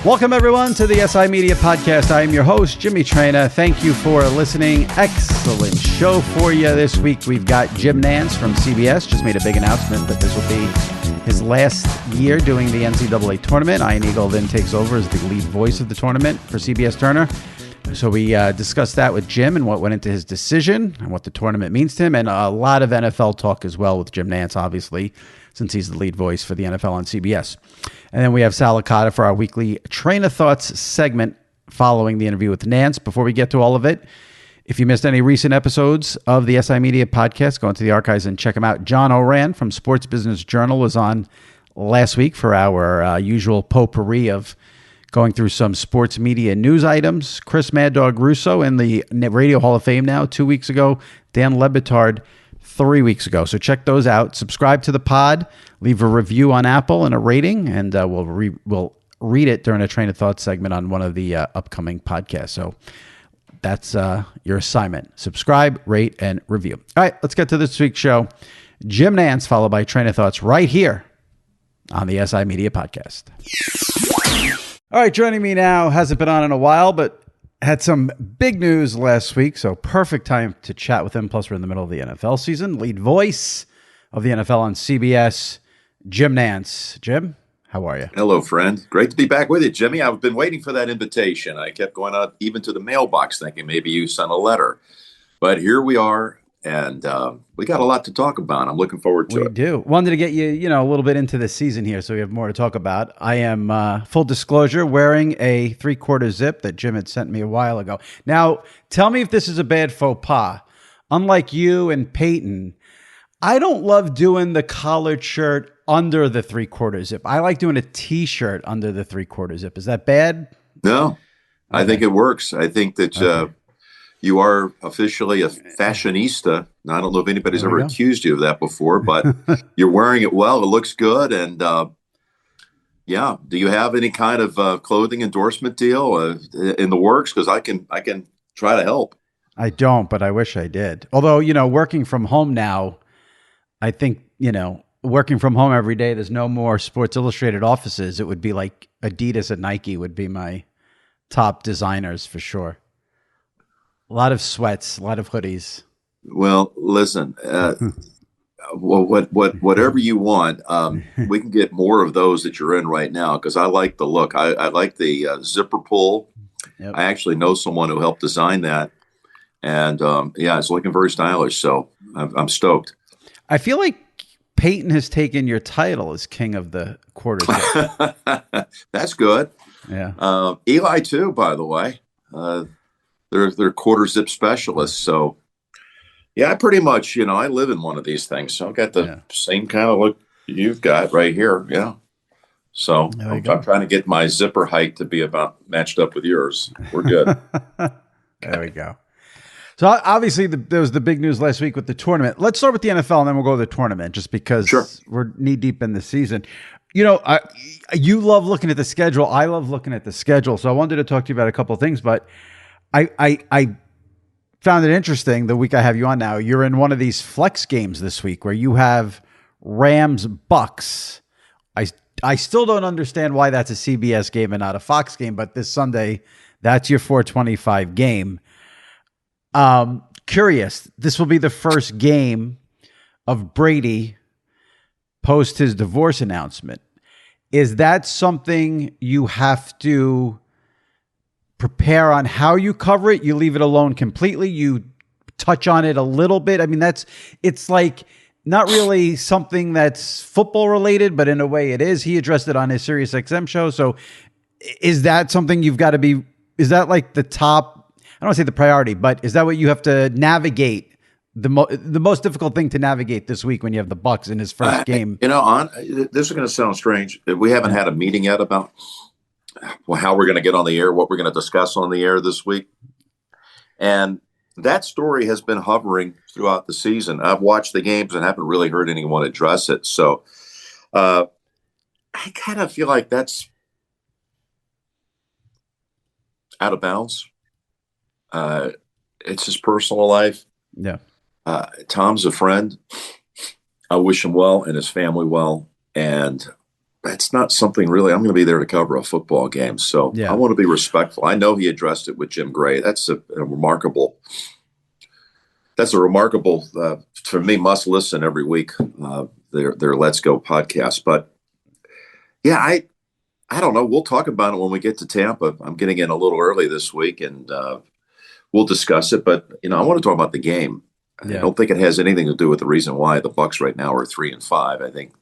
Welcome, everyone, to the SI Media Podcast. I am your host, Jimmy Traina. Thank you for listening. Excellent show for you this week. We've got Jim Nantz from CBS. Just made a big announcement that this will be his last year doing the NCAA Tournament. Ian Eagle then takes over as the lead voice of the tournament for CBS Turner. So we discussed that with Jim and what went into his decision and what the tournament means to him, and a lot of NFL talk as well with Jim Nantz, obviously, since he's the lead voice for the NFL on CBS. And then we have Sal Licata for our weekly Train of Thoughts segment following the interview with Nantz. Before we get to all of it, if you missed any recent episodes of the SI Media Podcast, go into the archives and check them out. John Oran from Sports Business Journal was on last week for our usual potpourri of going through some sports media news items. Chris Mad Dog Russo in the Radio Hall of Fame now 2 weeks ago. Dan Lebitard 3 weeks ago. So check those out. Subscribe to the pod. Leave a review on Apple and a rating, and we'll read it during a Train of Thought segment on one of the upcoming podcasts. So that's your assignment. Subscribe, rate, and review. All right, let's get to this week's show. Jim Nantz, followed by Train of Thoughts right here on the SI Media Podcast. All right, joining me now, hasn't been on in a while, but had some big news last week, so perfect time to chat with him. Plus, we're in the middle of the NFL season. Lead voice of the NFL on CBS, Jim Nantz. Jim, how are you? Hello, friend. Great to be back with you, Jimmy. I've been waiting for that invitation. I kept going out even to the mailbox thinking maybe you sent a letter. But here we are, and we got a lot to talk about. I'm looking forward to it. We do. Wanted to get you, a little bit into the season here, so we have more to talk about. I am, full disclosure, wearing a 3/4 zip that Jim had sent me a while ago. Now, tell me if this is a bad faux pas. Unlike you and Peyton, I don't love doing the collared shirt under the 3/4 zip. I like doing a T-shirt under the 3/4 zip. Is that bad? No, I think it works. I think that you are officially a fashionista. I don't know if anybody's ever accused you of that before, but you're wearing it well. It looks good. And yeah, do you have any kind of clothing endorsement deal in the works? Because I can try to help. I don't, but I wish I did. Although, working from home now, I think, working from home every day, there's no more Sports Illustrated offices. It would be like Adidas and Nike would be my top designers for sure. A lot of sweats, a lot of hoodies. Well, listen, whatever you want, we can get more of those that you're in right now because I like the look. I like the zipper pull. Yep. I actually know someone who helped design that. And it's looking very stylish. So I'm stoked. I feel like Peyton has taken your title as king of the quarter zip. That's good. Yeah. Eli too, by the way. They're quarter zip specialists. So yeah, I pretty much, I live in one of these things. So I've got the same kind of look you've got right here. Yeah. So I'm trying to get my zipper height to be about matched up with yours. We're good. There we go. So obviously there was the big news last week with the tournament. Let's start with the NFL and then we'll go to the tournament just because we're knee deep in the season. You love looking at the schedule. I love looking at the schedule. So I wanted to talk to you about a couple of things, but I found it interesting the week I have you on now. You're in one of these flex games this week where you have Rams Bucks. I still don't understand why that's a CBS game and not a Fox game, but this Sunday, that's your 425 game. Curious, this will be the first game of Brady post his divorce announcement. Is that something you have to prepare on how you cover it? You leave it alone completely? You touch on it a little bit? I mean, it's like not really something that's football related, but in a way it is. He addressed it on his SiriusXM show. So is that something you've got to be, is that like the top, I don't want to say the priority, but is that what you have to navigate? The most difficult thing to navigate this week when you have the Bucks in his first game. This is going to sound strange. We haven't had a meeting yet about how we're going to get on the air, what we're going to discuss on the air this week. And that story has been hovering throughout the season. I've watched the games and haven't really heard anyone address it. So I kind of feel like that's out of bounds. It's his personal life. Yeah. Tom's a friend. I wish him well and his family well. And that's not something really. I'm going to be there to cover a football game, so I Yeah. want to be respectful. I know he addressed it with Jim Gray. That's a remarkable. That's a remarkable for me. Must listen every week. Their Let's Go podcast, but yeah, I don't know. We'll talk about it when we get to Tampa. I'm getting in a little early this week, and we'll discuss it. But I want to talk about the game. Yeah. I don't think it has anything to do with the reason why the Bucs right now are 3-5. I think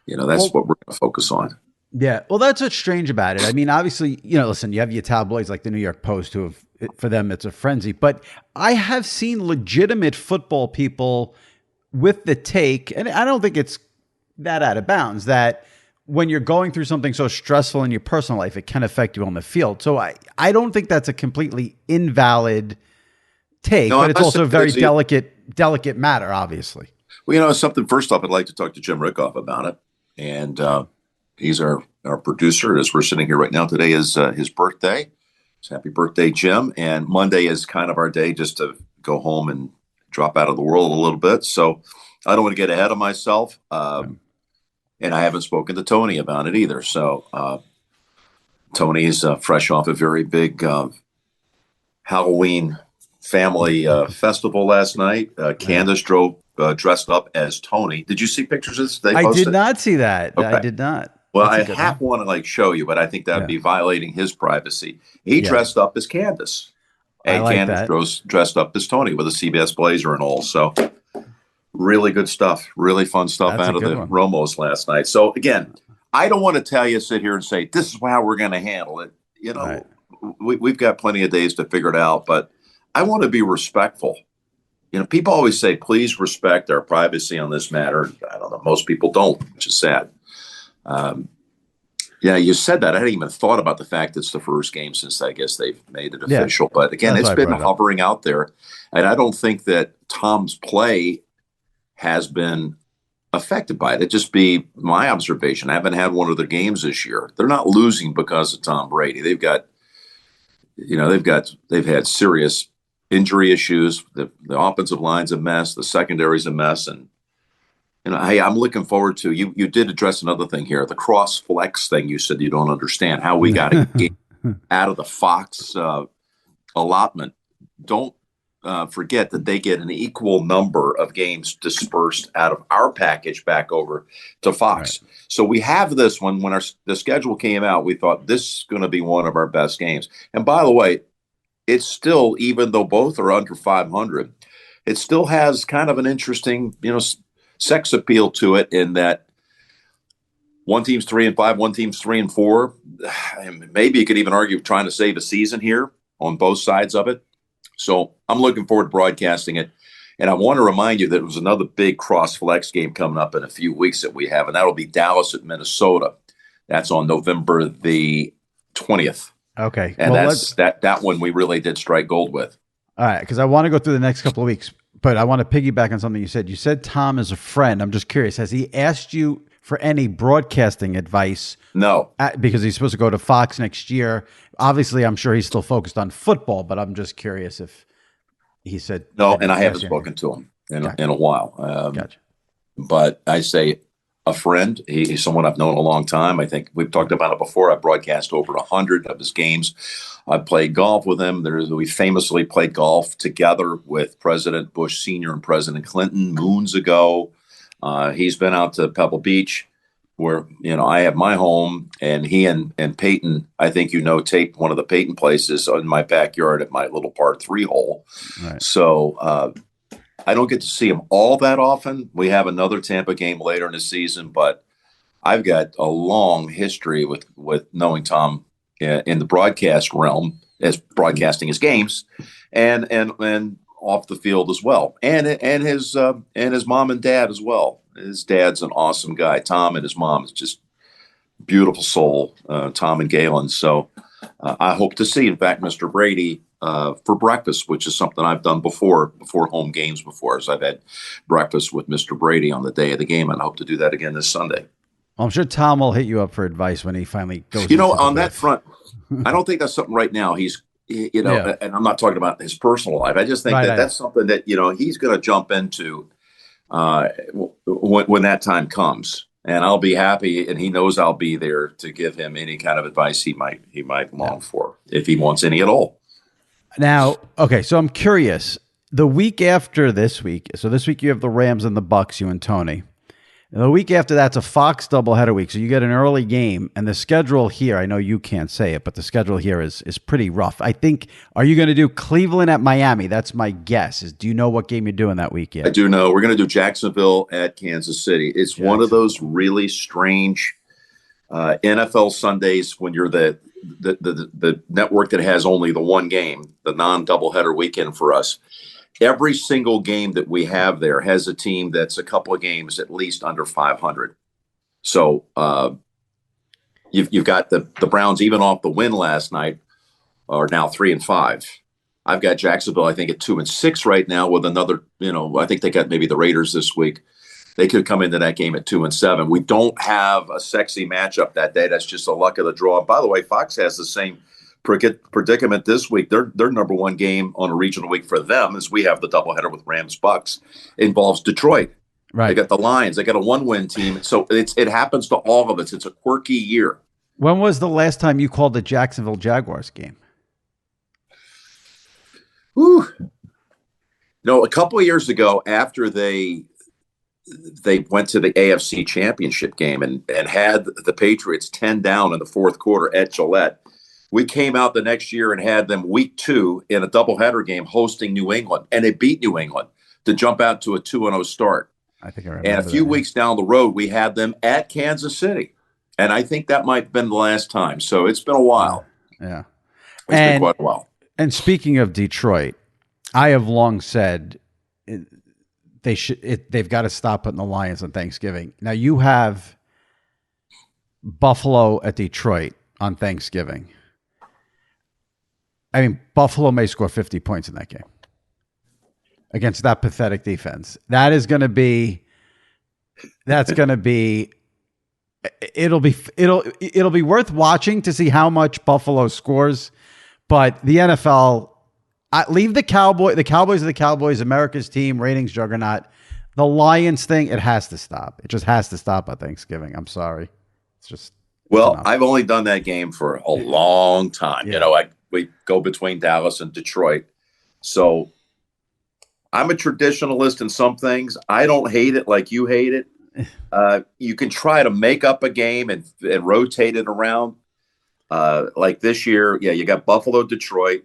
that's what we're going to focus on. Yeah. Well, that's what's strange about it. I mean, obviously, listen, you have your tabloids like the New York Post who have, for them, it's a frenzy. But I have seen legitimate football people with the take, and I don't think it's that out of bounds, that when you're going through something so stressful in your personal life, it can affect you on the field. So I don't think that's a completely invalid take, but it's also a very delicate matter, obviously. Well, something. First off, I'd like to talk to Jim Rickoff about it, and he's our producer. As we're sitting here right now, today is his birthday. So happy birthday, Jim! And Monday is kind of our day just to go home and drop out of the world a little bit. So I don't want to get ahead of myself, and I haven't spoken to Tony about it either. So Tony's fresh off a very big Halloween family festival last night. Candace drove dressed up as Tony. Did you see pictures of this? They posted? I did not see that. Okay. I did not. Well, I half want to show you, but I think that would be violating his privacy. He dressed up as Candace. And like Candace dressed up as Tony with a CBS blazer and all. So really good stuff. Really fun stuff out of the Romos last night. So again, I don't want to sit here and say, this is how we're going to handle it. We've got plenty of days to figure it out, but I want to be respectful. People always say, please respect our privacy on this matter. I don't know. Most people don't, which is sad. You said that. I hadn't even thought about the fact it's the first game since I guess they've made it official. But again, it's been hovering out there. And I don't think that Tom's play has been affected by it. It'd just be my observation. I haven't had one of their games this year. They're not losing because of Tom Brady. They've had serious injury issues. The offensive line's a mess. The secondary's a mess. And hey, I'm looking forward to you. You did address another thing here, the cross flex thing. You said you don't understand how we got to get out of the Fox allotment. Don't forget that they get an equal number of games dispersed out of our package back over to Fox. Right. So we have this one. When the schedule came out, we thought this is going to be one of our best games. And by the way, it's still, even though both are under 500, it still has kind of an interesting, sex appeal to it, in that one team's 3-5, one team's 3-4. Maybe you could even argue trying to save a season here on both sides of it. So I'm looking forward to broadcasting it. And I want to remind you that there was another big cross flex game coming up in a few weeks that we have, and that'll be Dallas at Minnesota. That's on November the 20th. Okay. And that one we really did strike gold with. All right, because I want to go through the next couple of weeks. But I want to piggyback on something you said. You said Tom is a friend. I'm just curious. Has he asked you for any broadcasting advice? No. Because he's supposed to go to Fox next year. Obviously, I'm sure he's still focused on football, but I'm just curious if he said... No, and I haven't spoken to him in a while. Gotcha. But I say a friend. He's someone I've known a long time. I think we've talked about it before. I broadcast over 100 of his games. I played golf with him. We famously played golf together with President Bush Sr. and President Clinton moons ago. He's been out to Pebble Beach, where I have my home, and he and Peyton, I think taped one of the Peyton places in my backyard at my little par 3 hole. Right. So I don't get to see him all that often. We have another Tampa game later in the season, but I've got a long history with knowing Tom in the broadcast realm, as broadcasting his games, and off the field as well, and his mom and dad as well. His dad's an awesome guy. Tom and his mom is just beautiful soul. Tom and Galen. So I hope to see, in fact, Mr. Brady for breakfast, which is something I've done before home games before. So I've had breakfast with Mr. Brady on the day of the game, and I hope to do that again this Sunday. I'm sure Tom will hit you up for advice when he finally goes. On that front, I don't think that's something right now. And I'm not talking about his personal life. I just think that's something that, he's going to jump into when that time comes. and I'll be happy, and he knows I'll be there to give him any kind of advice he might long for, if he wants any at all. Now, okay, so I'm curious. The week after this week, so this week you have the Rams and the Bucks, you and Tony. And the week after that's a Fox doubleheader week, so you get an early game. And the schedule here, I know you can't say it, but the schedule here is pretty rough. I think, are you going to do Cleveland at Miami? That's my guess. Do you know what game you're doing that week yet? I do know. We're going to do Jacksonville at Kansas City. It's one of those really strange NFL Sundays when you're the network that has only the one game, the non-doubleheader weekend for us. Every single game that we have there has a team that's a couple of games at least under 500. So you've got the Browns, even off the win last night, are now 3-5. I've got Jacksonville, I think, at 2-6 right now with another, I think they got maybe the Raiders this week. They could come into that game at 2-7. We don't have a sexy matchup that day. That's just the luck of the draw. And by the way, Fox has the same predicament this week. Their number one game on a regional week for them, as we have the doubleheader with Rams Bucks, involves Detroit. Right. They got the Lions. They got a 1-win team. So it happens to all of us. It's a quirky year. When was the last time you called the Jacksonville Jaguars game? Whew. A couple of years ago, after they went to the AFC Championship game and had the Patriots 10 down in the fourth quarter at Gillette, we came out the next year and had them week 2 in a doubleheader game hosting New England, and they beat New England to jump out to a 2-0 start. I think I remember. And a few weeks down the road, we had them at Kansas City, and I think that might have been the last time. So it's been a while. Yeah, it's been quite a while. And speaking of Detroit, I have long said they've got to stop putting the Lions on Thanksgiving. Now you have Buffalo at Detroit on Thanksgiving. I mean, Buffalo may score 50 points in that game against that pathetic defense. It'll be worth watching to see how much Buffalo scores. But the NFL, leave the Cowboys. The Cowboys are the Cowboys, America's team, ratings juggernaut. The Lions thing, it has to stop. It just has to stop at Thanksgiving. I'm sorry. It's just. Well, I've only done that game for a long time. Yeah. We go between Dallas and Detroit. So I'm a traditionalist in some things. I don't hate it like you hate it. You can try to make up a game and rotate it around. Like this year, you got Buffalo, Detroit,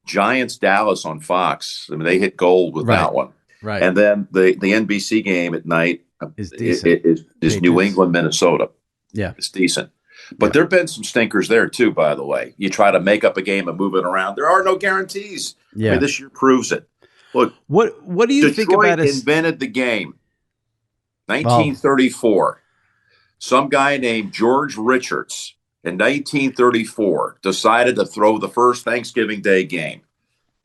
Giants, Dallas on Fox. I mean, they hit gold with that one. Right. And then the NBC game at night is New England, Minnesota. Yeah. It's decent. But there have been some stinkers there, too, by the way. You try to make up a game and move it around. There are no guarantees. Yeah. I mean, this year proves it. Look, what do you think about Detroit invented the game. 1934. Some guy named George Richards in 1934 decided to throw the first Thanksgiving Day game.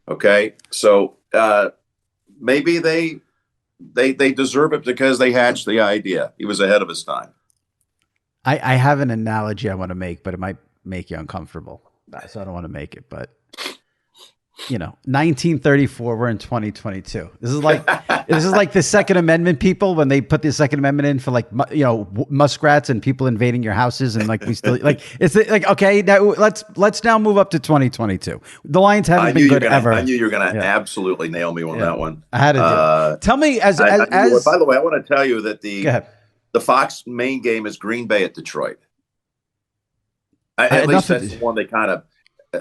Okay? So maybe they deserve it because they hatched the idea. He was ahead of his time. I have an analogy I want to make, but it might make you uncomfortable. So I don't want to make it, but 1934, we're in 2022. This is like the Second Amendment people when they put the Second Amendment in for muskrats and people invading your houses, and we still it's like, okay, now let's now move up to 2022. The Lions haven't been good ever. I knew you were going to absolutely nail me on that one. I had to do it. Tell me as by the way, I want to tell you that the Fox main game is Green Bay at Detroit. At least that's the one they kind of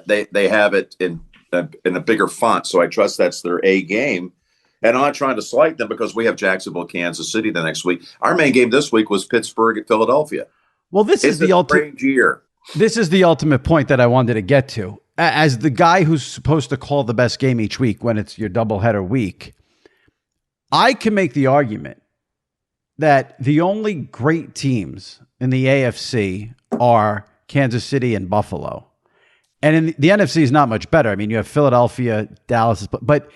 they have it in a bigger font, so I trust that's their A game. And I'm not trying to slight them because we have Jacksonville, Kansas City the next week. Our main game this week was Pittsburgh at Philadelphia. Well, this is the ultimate year. This is the ultimate point that I wanted to get to. As the guy who's supposed to call the best game each week when it's your doubleheader week, I can make the argument that the only great teams in the AFC are Kansas City and Buffalo. And in the NFC is not much better. I mean, you have Philadelphia, Dallas, but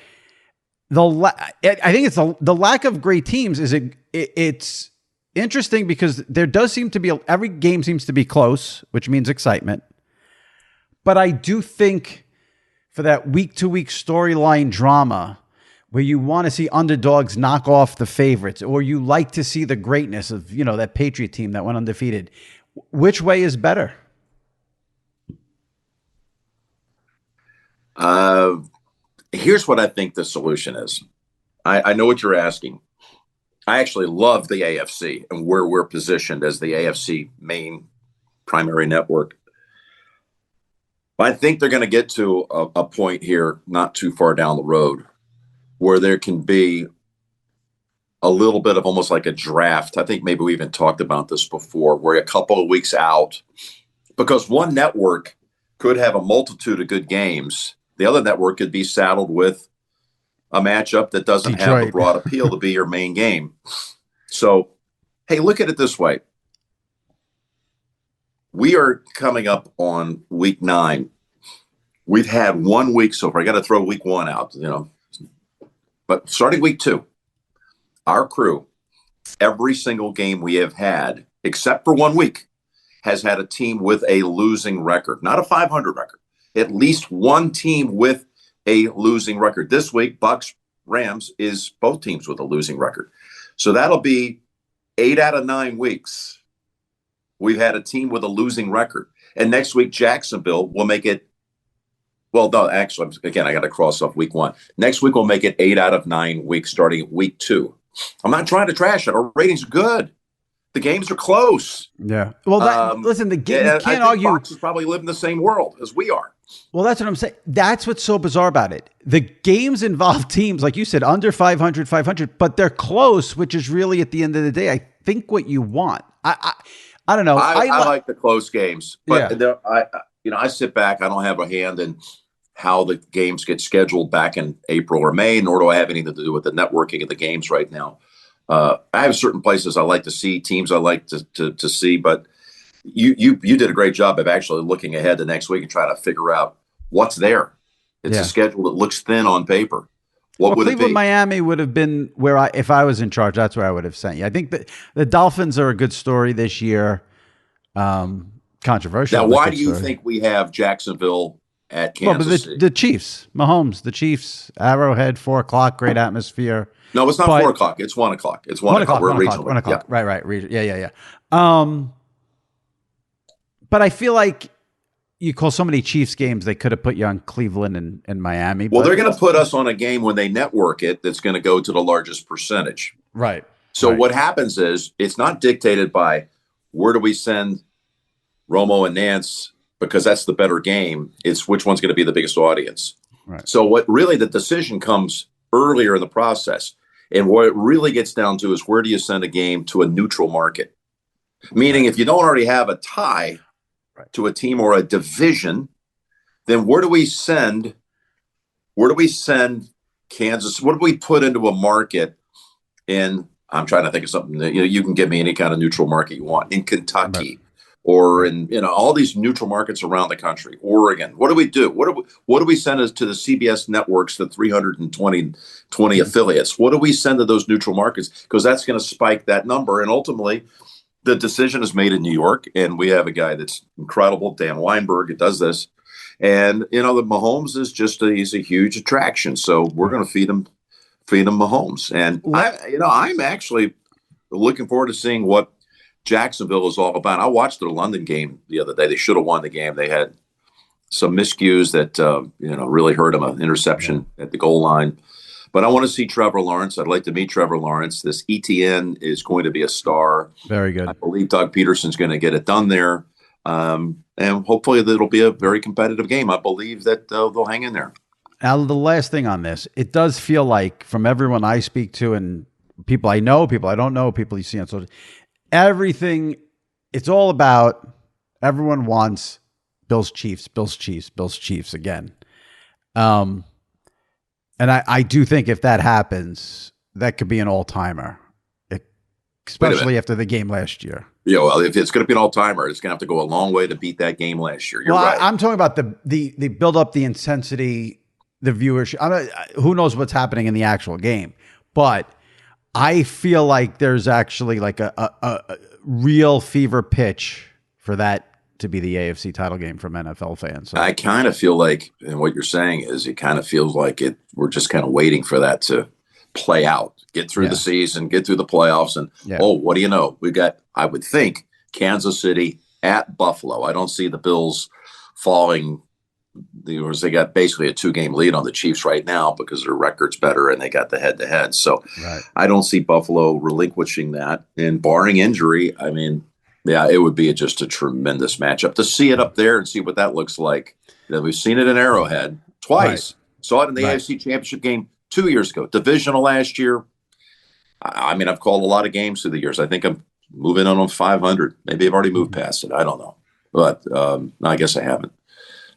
I think it's the lack of great teams it's interesting because there does seem to be every game seems to be close, which means excitement. But I do think for that week-to-week storyline drama where you want to see underdogs knock off the favorites, or you like to see the greatness of, that Patriot team that went undefeated. Which way is better? Here's what I think the solution is. I know what you're asking. I actually love the AFC and where we're positioned as the AFC main primary network. But I think they're going to get to a point here not too far down the road where there can be a little bit of almost like a draft. I think maybe we even talked about this before, where a couple of weeks out, because one network could have a multitude of good games. The other network could be saddled with a matchup that doesn't have a broad appeal to be your main game. So, hey, look at it this way. We are coming up on week 9. We've had 1 week so far. I got to throw week 1 out, But starting week 2, our crew, every single game we have had, except for 1 week, has had a team with a losing record, not a 500 record. At least one team with a losing record. This week, Bucks, Rams is both teams with a losing record. So that'll be 8 out of 9 weeks. We've had a team with a losing record. And next week, Jacksonville will make it. Well, no, actually, again, I got to cross off week 1. Next week, we'll make it 8 out of 9 weeks starting at week 2. I'm not trying to trash it. Our ratings are good. The games are close. Yeah. Well, listen, the game, you can't argue. Fox is probably living in the same world as we are. Well, that's what I'm saying. That's what's so bizarre about it. The games involve teams, like you said, under 500, but they're close, which is really, at the end of the day, I think what you want. I don't know. I like the close games, but I sit back. I don't have a hand in how the games get scheduled back in April or May, nor do I have anything to do with the networking of the games right now. I have certain places I like to see, teams I like to see, but you did a great job of actually looking ahead to next week and trying to figure out what's there. It's a schedule that looks thin on paper. What would Cleveland, it be? Miami would have been where if I was in charge, that's where I would have sent you. I think that the Dolphins are a good story this year. Controversial. Now, why do you think we have Jacksonville at Kansas City? The Chiefs, Mahomes, the Chiefs, Arrowhead, 4:00, great atmosphere. No, it's not 4 o'clock. It's 1 o'clock. It's 1 o'clock. We're regional. 1 o'clock. Yeah. Right. Yeah. But I feel like you call so many Chiefs games, they could have put you on Cleveland and Miami. Well, they're going to put us on a game when they network it that's going to go to the largest percentage. Right. So what happens is it's not dictated by where do we send Romo and Nantz because that's the better game. It's which one's going to be the biggest audience. Right. So what really the decision comes earlier in the process. And what it really gets down to is where do you send a game to a neutral market? Meaning if you don't already have a tie to a team or a division, then where do we send Kansas? What do we put into a market in, I'm trying to think of something that, you can give me any kind of neutral market you want in Kentucky or in, all these neutral markets around the country, Oregon. What do we do? What do we send us to the CBS networks, the 320 affiliates? What do we send to those neutral markets? Because that's going to spike that number. And ultimately, the decision is made in New York. And we have a guy that's incredible, Dan Weinberg, that does this. And, the Mahomes is he's a huge attraction. So we're going to feed him Mahomes. And I'm actually looking forward to seeing what Jacksonville is all about. I watched their London game the other day. They should have won the game. They had some miscues that, really hurt them, an interception at the goal line. But I want to see Trevor Lawrence. I'd like to meet Trevor Lawrence. This ETN is going to be a star. Very good. I believe Doug Peterson's going to get it done there. And hopefully it'll be a very competitive game. I believe that they'll hang in there. Now, the last thing on this, it does feel like from everyone I speak to and people I know, people I don't know, people you see on social, everything, it's all about everyone wants Bills-Chiefs again. And I do think if that happens, that could be an all-timer, especially after the game last year. Yeah, well, if it's going to be an all-timer, it's going to have to go a long way to beat that game last year. You're right. I'm talking about the build up, the intensity, the viewership. Who knows what's happening in the actual game, but I feel like there's actually like a real fever pitch for that to be the AFC title game from NFL fans. So. I kind of feel like, and what you're saying is, it kind of feels like we're just kind of waiting for that to play out, get through the season, get through the playoffs, and what do you know? We got, I would think, Kansas City at Buffalo. I don't see the Bills falling. They got basically a 2-game lead on the Chiefs right now because their record's better and they got the head-to-head. So I don't see Buffalo relinquishing that. And barring injury, I mean, yeah, it would be just a tremendous matchup to see it up there and see what that looks like. We've seen it in Arrowhead twice. Saw it in the AFC Championship game 2 years ago. Divisional last year. I mean, I've called a lot of games through the years. I think I'm moving on 500. Maybe I've already moved past it. I don't know. But I guess I haven't.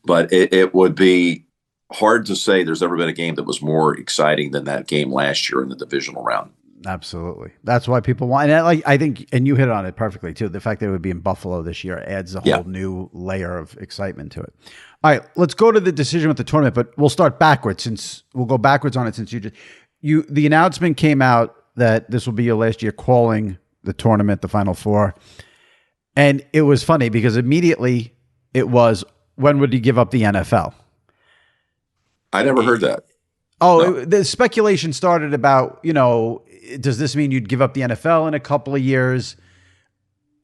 But it would be hard to say there's ever been a game that was more exciting than that game last year in the divisional round. Absolutely. That's why people want, and I think, and you hit on it perfectly too. The fact that it would be in Buffalo this year adds a whole new layer of excitement to it. All right, let's go to the decision with the tournament, but we'll start backwards since we'll go backwards on it since the announcement came out that this will be your last year calling the tournament, the Final Four. And it was funny because immediately it was, when would he give up the NFL? I never heard that. The speculation started about, does this mean you'd give up the NFL in a couple of years?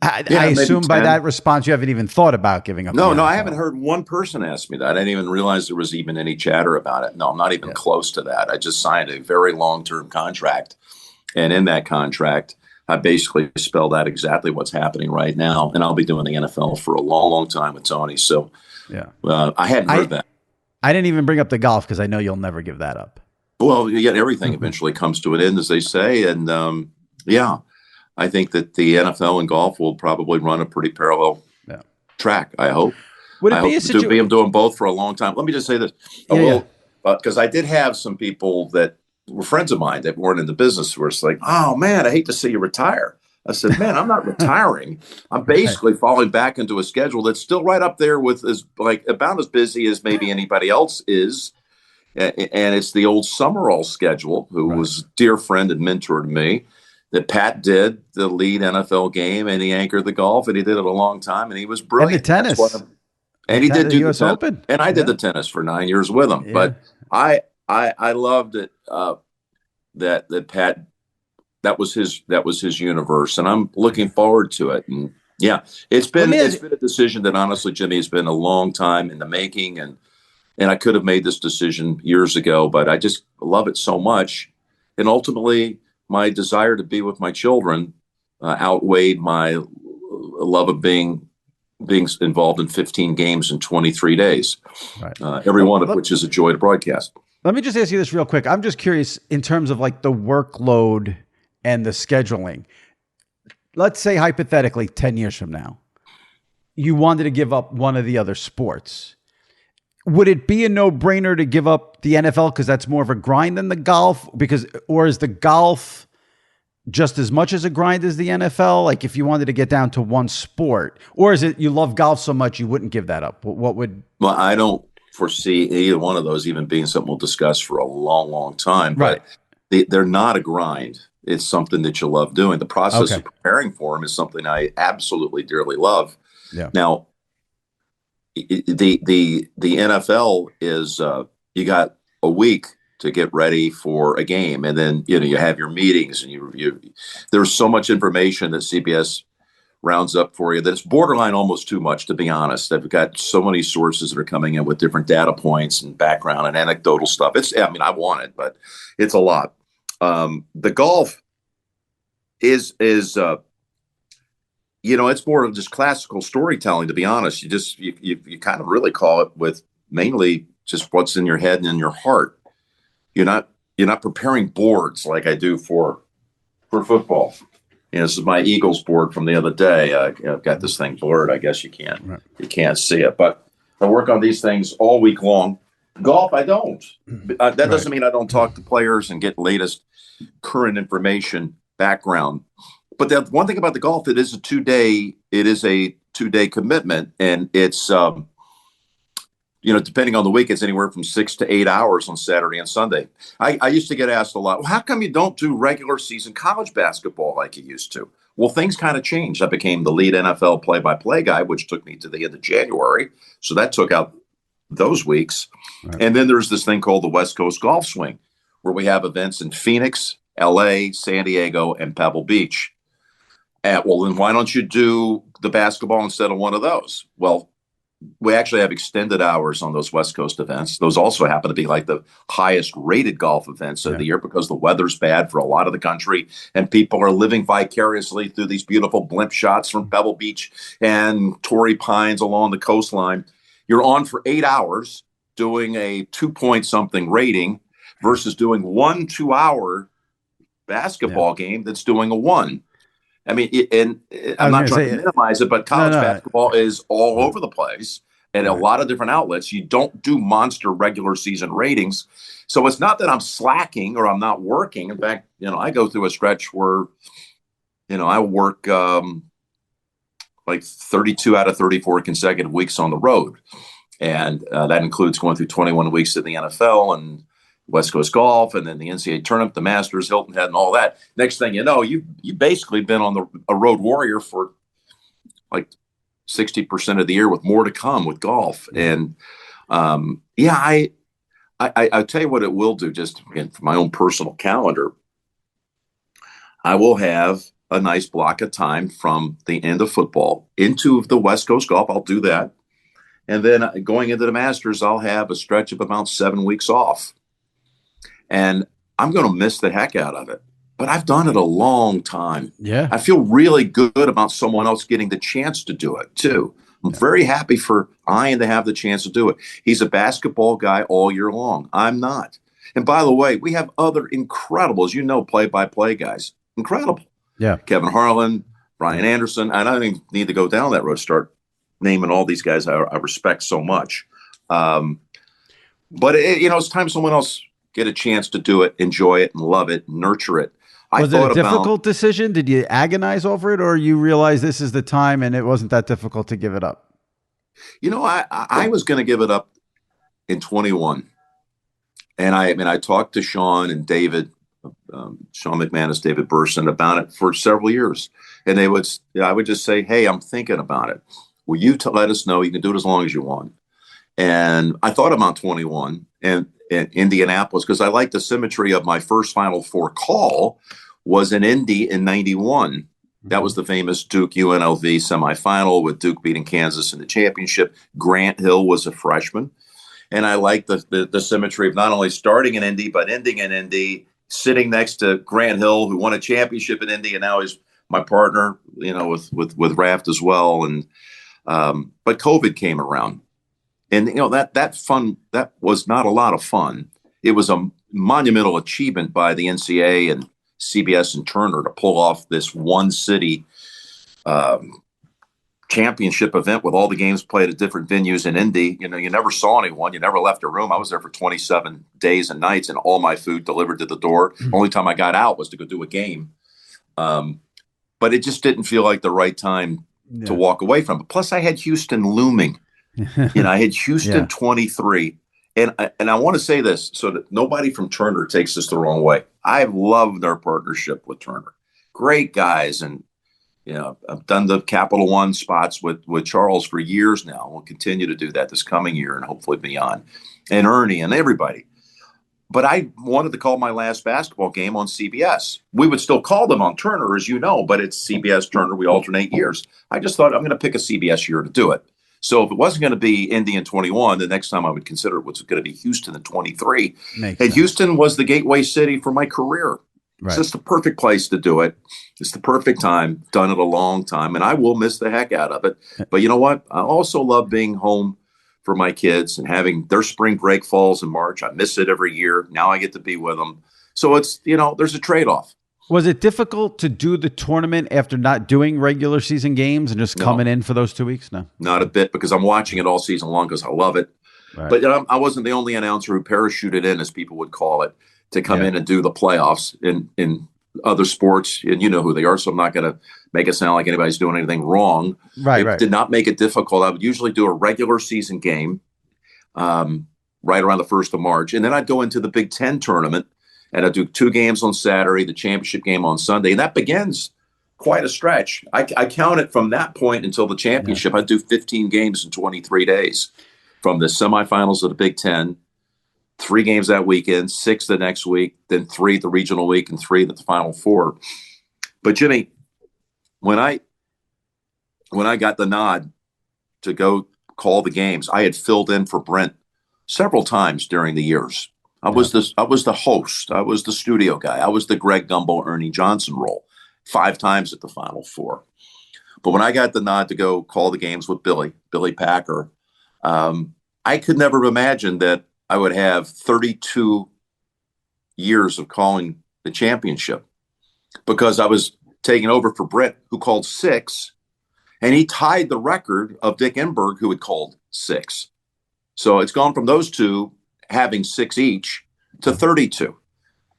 I assume by that response, you haven't even thought about giving up. No, I haven't heard one person ask me that. I didn't even realize there was even any chatter about it. No, I'm not even close to that. I just signed a very long-term contract. And in that contract, I basically spelled out exactly what's happening right now. And I'll be doing the NFL for a long, long time with Tony. So I hadn't heard that. I didn't even bring up the golf because I know you'll never give that up. Well, yet everything eventually comes to an end, as they say. And I think that the NFL and golf will probably run a pretty parallel track, I hope. Would it be a situation? I'm doing both for a long time. Let me just say this. Because I did have some people that were friends of mine that weren't in the business who were like, oh, man, I hate to see you retire. I said, man, I'm not retiring. I'm basically falling back into a schedule that's still right up there with about as busy as maybe anybody else is. And it's the old Summerall schedule, who was a dear friend and mentor to me, that Pat did the lead NFL game and he anchored the golf and he did it a long time and he was brilliant. And the tennis. And he did do the US Open. And I did the tennis for 9 years with him. Yeah. But I loved it that Pat, that was his universe, and I'm looking forward to it. And it's been a decision that honestly, Jimmy, has been a long time in the making, and I could have made this decision years ago, but I just love it so much. And ultimately, my desire to be with my children outweighed my love of being involved in 15 games in 23 days, every one of which is a joy to broadcast. Let me just ask you this real quick. I'm just curious in terms of like the workload and the scheduling. Let's say hypothetically 10 years from now, you wanted to give up one of the other sports. Would it be a no-brainer to give up the NFL because that's more of a grind than the golf? Or is the golf just as much as a grind as the NFL? Like if you wanted to get down to one sport, or is it you love golf so much you wouldn't give that up? What would? Well, I don't foresee either one of those even being something we'll discuss for a long, long time. But they're not a grind. It's something that you love doing. The process of preparing for them is something I absolutely dearly love. Yeah. Now, the NFL is you got a week to get ready for a game, and then you have your meetings, and you there's so much information that CBS rounds up for you that it's borderline almost too much, to be honest. They've got so many sources that are coming in with different data points and background and anecdotal stuff. I want it, but it's a lot. The golf is it's more of just classical storytelling, to be honest. You kind of really call it with mainly just what's in your head and in your heart. You're not preparing boards like I do for football. This is my Eagles board from the other day. I've got this thing blurred. I guess you can't see it, but I work on these things all week long. Golf, I don't. That doesn't mean I don't talk to players and get latest current information, background. But the one thing about the golf, it is a 2-day commitment, and it's depending on the week, it's anywhere from 6 to 8 hours on Saturday and Sunday. I used to get asked a lot, well, how come you don't do regular season college basketball like you used to? Well, things kind of changed. I became the lead NFL play-by-play guy, which took me to the end of January. So that took out those weeks. Right. And then there's this thing called the West Coast Golf Swing, where we have events in Phoenix, LA, San Diego, and Pebble Beach. Well, then why don't you do the basketball instead of one of those? Well, we actually have extended hours on those West Coast events. Those also happen to be like the highest rated golf events of the year because the weather's bad for a lot of the country and people are living vicariously through these beautiful blimp shots from Pebble Beach and Torrey Pines along the coastline. You're on for 8 hours doing a 2-point something rating versus doing 1 2-hour basketball game that's doing a 1. I mean, I'm not trying to minimize it, but college basketball is all over the place and a lot of different outlets. You don't do monster regular season ratings. So it's not that I'm slacking or I'm not working. In fact, I go through a stretch where, I work like 32 out of 34 consecutive weeks on the road. And that includes going through 21 weeks in the NFL and West Coast Golf, and then the NCAA Tournament, the Masters, Hilton Head, and all that. Next thing you know, you've basically been on a road warrior for like 60% of the year, with more to come with golf. And I tell you what it will do. Just again, for my own personal calendar, I will have a nice block of time from the end of football into the West Coast Golf. I'll do that, and then going into the Masters, I'll have a stretch of about 7 weeks off. And I'm going to miss the heck out of it. But I've done it a long time. Yeah. I feel really good about someone else getting the chance to do it, too. I'm very happy for Ian to have the chance to do it. He's a basketball guy all year long. I'm not. And by the way, we have other incredible, as you know, play-by-play guys. Incredible. Yeah. Kevin Harlan, Brian Anderson. And I don't even need to go down that road, start naming all these guys I respect so much. But, it's time someone else get a chance to do it, enjoy it, and love it, nurture it. Was it a difficult decision? Did you agonize over it, or you realize this is the time and it wasn't that difficult to give it up? I was going to give it up in 21. And I talked to Sean and David, Sean McManus, David Burson, about it for several years. And I would just say, hey, I'm thinking about it. Will you let us know? You can do it as long as you want. And I thought about 21 and Indianapolis, because I like the symmetry of my first Final Four call was in Indy in 91. That was the famous Duke UNLV semifinal with Duke beating Kansas in the championship. Grant Hill was a freshman. And I like the symmetry of not only starting in Indy, but ending in Indy, sitting next to Grant Hill, who won a championship in Indy, and now he's my partner, with Raft as well. And but COVID came around. And, that fun, that was not a lot of fun. It was a monumental achievement by the NCAA and CBS and Turner to pull off this one city championship event with all the games played at different venues in Indy. You never saw anyone. You never left a room. I was there for 27 days and nights and all my food delivered to the door. Only time I got out was to go do a game. But it just didn't feel like the right time to walk away from it. Plus, I had Houston looming. I had Houston 23. And I want to say this so that nobody from Turner takes this the wrong way. I've loved our partnership with Turner. Great guys. And, I've done the Capital One spots with Charles for years now. We'll continue to do that this coming year and hopefully beyond. And Ernie and everybody. But I wanted to call my last basketball game on CBS. We would still call them on Turner, as you know, but it's CBS Turner. We alternate years. I just thought I'm going to pick a CBS year to do it. So if it wasn't going to be Indy in 21, the next time I would consider it was going to be Houston in 23. And Houston was the gateway city for my career. Right. It's just the perfect place to do it. It's the perfect time. Done it a long time. And I will miss the heck out of it. But you know what? I also love being home for my kids and having their spring break falls in March. I miss it every year. Now I get to be with them. So it's, there's a trade-off. Was it difficult to do the tournament after not doing regular season games and just coming in for those 2 weeks? No, not a bit, because I'm watching it all season long because I love it. Right. But I wasn't the only announcer who parachuted in, as people would call it, to come in and do the playoffs in other sports. And you know who they are, so I'm not going to make it sound like anybody's doing anything wrong. It did not make it difficult. I would usually do a regular season game right around the 1st of March. And then I'd go into the Big Ten tournament. And I do 2 games on Saturday, the championship game on Sunday. And that begins quite a stretch. I counted from that point until the championship. I'd do 15 games in 23 days, from the semifinals of the Big Ten, 3 games that weekend, 6 the next week, then 3 the regional week, and 3 the Final Four. But Jimmy, when I got the nod to go call the games, I had filled in for Brent several times during the years. I was the host. I was the studio guy. I was the Greg Gumbo, Ernie Johnson role 5 times at the Final Four. But when I got the nod to go call the games with Billy Packer, I could never imagine that I would have 32 years of calling the championship, because I was taking over for Brett, who called 6, and he tied the record of Dick Enberg, who had called 6. So it's gone from those two having 6 each to 32.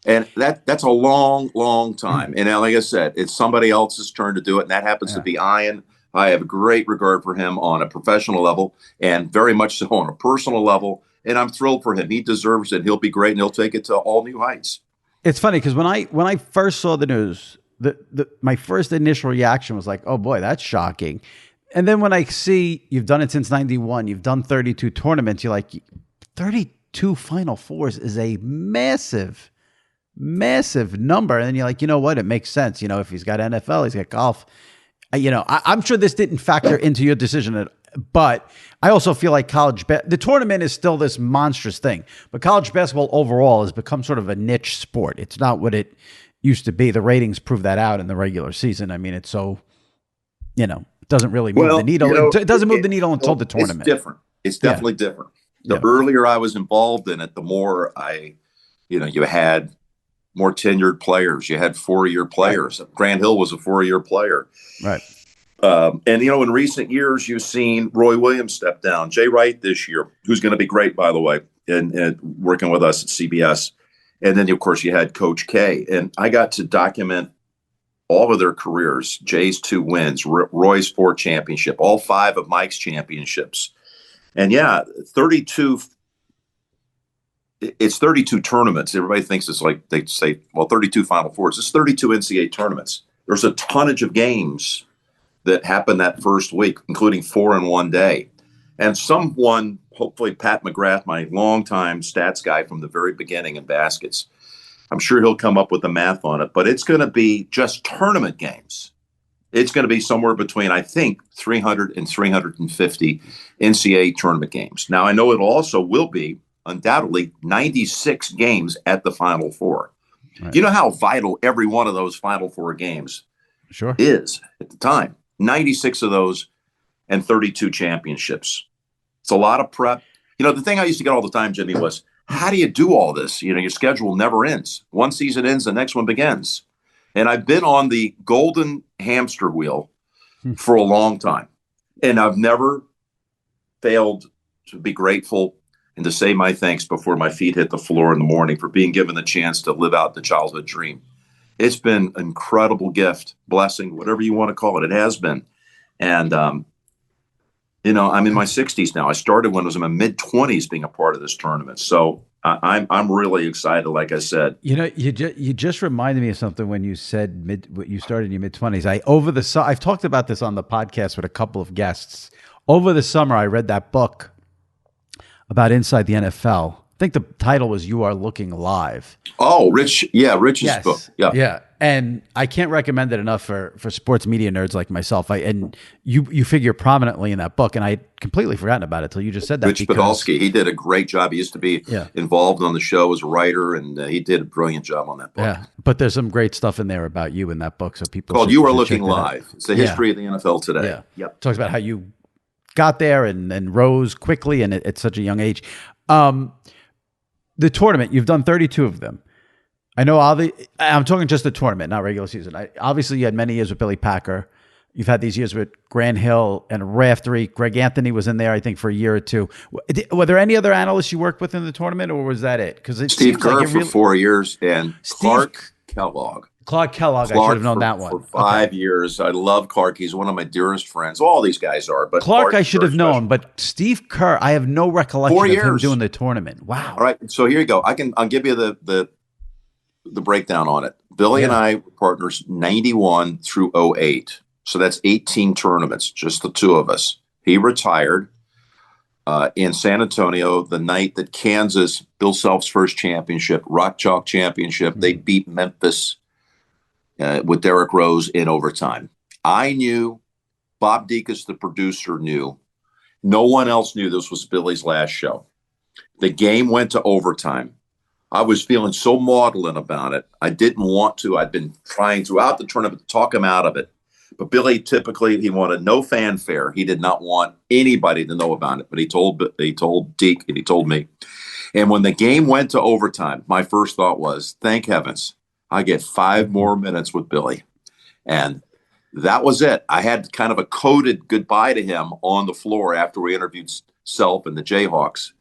And that's a long, long time. And like I said, it's somebody else's turn to do it. And that happens to be Ian. I have great regard for him on a professional level, and very much so on a personal level. And I'm thrilled for him. He deserves it. He'll be great, and he'll take it to all new heights. It's funny because when I first saw the news, my first initial reaction was like, oh boy, that's shocking. And then when I see you've done it since 91, you've done 32 tournaments, you're like, 32 Final Fours is a massive number. And then you're like, you know what? It makes sense. If he's got NFL, he's got golf. I'm sure this didn't factor into your decision, but I also feel like the tournament is still this monstrous thing, but college basketball overall has become sort of a niche sport. It's not what it used to be. The ratings prove that out in the regular season. I mean, it's so, it doesn't really move the needle. It doesn't move the needle until the tournament. It's different. It's definitely different. The earlier I was involved in it, the more you had more tenured players. You had 4-year players. Right. Grant Hill was a 4-year player. Right. And, in recent years, you've seen Roy Williams step down. Jay Wright this year, who's going to be great, by the way, and working with us at CBS. And then, of course, you had Coach K. And I got to document all of their careers. Jay's 2 wins, Roy's 4 championship, all 5 of Mike's championships. And, 32 it's 32 tournaments. Everybody thinks it's like they say, 32 Final Fours. It's 32 NCAA tournaments. There's a tonnage of games that happened that first week, including 4 in one day. And someone, hopefully Pat McGrath, my longtime stats guy from the very beginning in baskets, I'm sure he'll come up with the math on it, but it's going to be just tournament games. It's going to be somewhere between, I think, 300 and 350 NCAA tournament games. Now, I know it also will be undoubtedly 96 games at the Final Four. Right. You know how vital every one of those Final Four games is at the time. 96 of those and 32 championships. It's a lot of prep. The thing I used to get all the time, Jimmy, was how do you do all this? Your schedule never ends. One season ends, the next one begins. And I've been on the golden hamster wheel for a long time. And I've never failed to be grateful and to say my thanks before my feet hit the floor in the morning for being given the chance to live out the childhood dream. It's been an incredible gift, blessing, whatever you want to call it. It has been. And, I'm in my 60s now. I started when I was in my mid-20s being a part of this tournament. So I'm really excited, like I said. You just reminded me of something when you said you started in your mid-20s. I've talked about this on the podcast with a couple of guests. Over the summer, I read that book about Inside the NFL. I think the title was You Are Looking Live. Oh, Rich's book. Yeah. And I can't recommend it enough for sports media nerds like myself. And you figure prominently in that book, and I had completely forgotten about it till you just said that. Rich Podolsky, he did a great job. He used to be involved on the show as a writer, and he did a brilliant job on that book. Yeah, but there's some great stuff in there about you in that book. So people called You Are Looking Live. It's the history of the NFL today. Yeah. Yep. Talks about how you got there and rose quickly and at such a young age. The tournament, you've done 32 of them. I know I'm talking just the tournament, not regular season. Obviously, you had many years with Billy Packer. You've had these years with Grant Hill and Raftery. Greg Anthony was in there, I think, for a year or 2. Were there any other analysts you worked with in the tournament, or was that it? Because Steve Kerr for 4 years and Clark Kellogg. Clark Kellogg, I should have known that one. For 5 years. I love Clark. He's one of my dearest friends. All these guys are. But Clark I should have known, but Steve Kerr, I have no recollection of him doing the tournament. Wow. All right, so here you go. I'll give you the the breakdown on it. Billy and I were partners 91 through 08. So that's 18 tournaments, just the two of us. He retired in San Antonio the night that Kansas, Bill Self's first championship, Rock Chalk Championship, they beat Memphis with Derrick Rose in overtime. I knew, Bob Dekas, the producer, knew. No one else knew this was Billy's last show. The game went to overtime. I was feeling so maudlin about it. I didn't want to. I'd been trying throughout the tournament to talk him out of it. But Billy, typically, he wanted no fanfare. He did not want anybody to know about it. But he told Deke and he told me. And when the game went to overtime, my first thought was, thank heavens, I get 5 more minutes with Billy. And that was it. I had kind of a coded goodbye to him on the floor after we interviewed Self and the Jayhawks.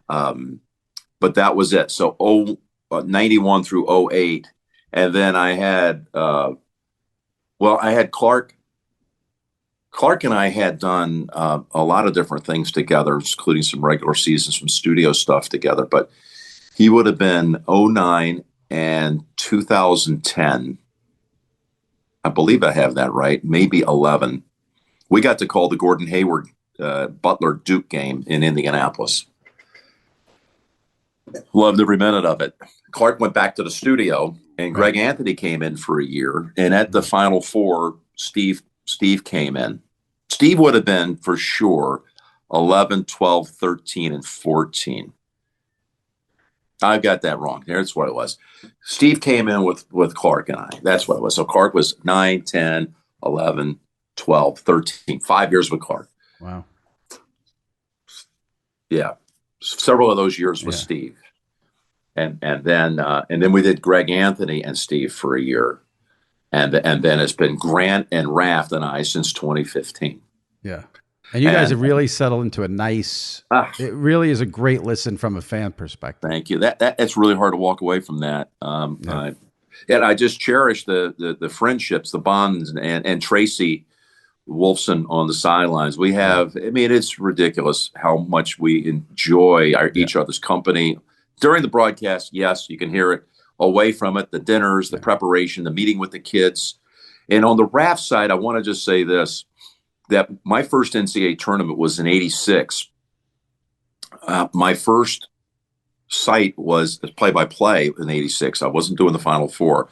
But that was it. So 91 through 08. And then I had, I had Clark. Clark and I had done a lot of different things together, including some regular seasons, some studio stuff together. But he would have been 09 and 2010. I believe I have that right. Maybe 11. We got to call the Gordon Hayward Butler Duke game in Indianapolis. Loved every minute of it. Clark went back to the studio, and Greg Anthony came in for a year. And at the Final Four, Steve came in. Steve would have been, for sure, 11, 12, 13, and 14. I've got that wrong. That's what it was. Steve came in with Clark and I. That's what it was. So Clark was 9, 10, 11, 12, 13. 5 years with Clark. Wow. Yeah. Several of those years with Steve. And then we did Greg Anthony and Steve for a year. And then it's been Grant and Raft and I since 2015. Yeah. And you guys have really settled into a nice, it really is a great listen from a fan perspective. Thank you. It's really hard to walk away from that. And I just cherish the friendships, the bonds, and Tracy Wolfson on the sidelines. We have, it's ridiculous how much we enjoy each other's company. During the broadcast, yes, you can hear it. Away from it, the dinners, the preparation, the meeting with the kids. And on the Raft side, I want to just say this, that my first NCAA tournament was in 86. My first site was play-by-play in 86. I wasn't doing the Final Four.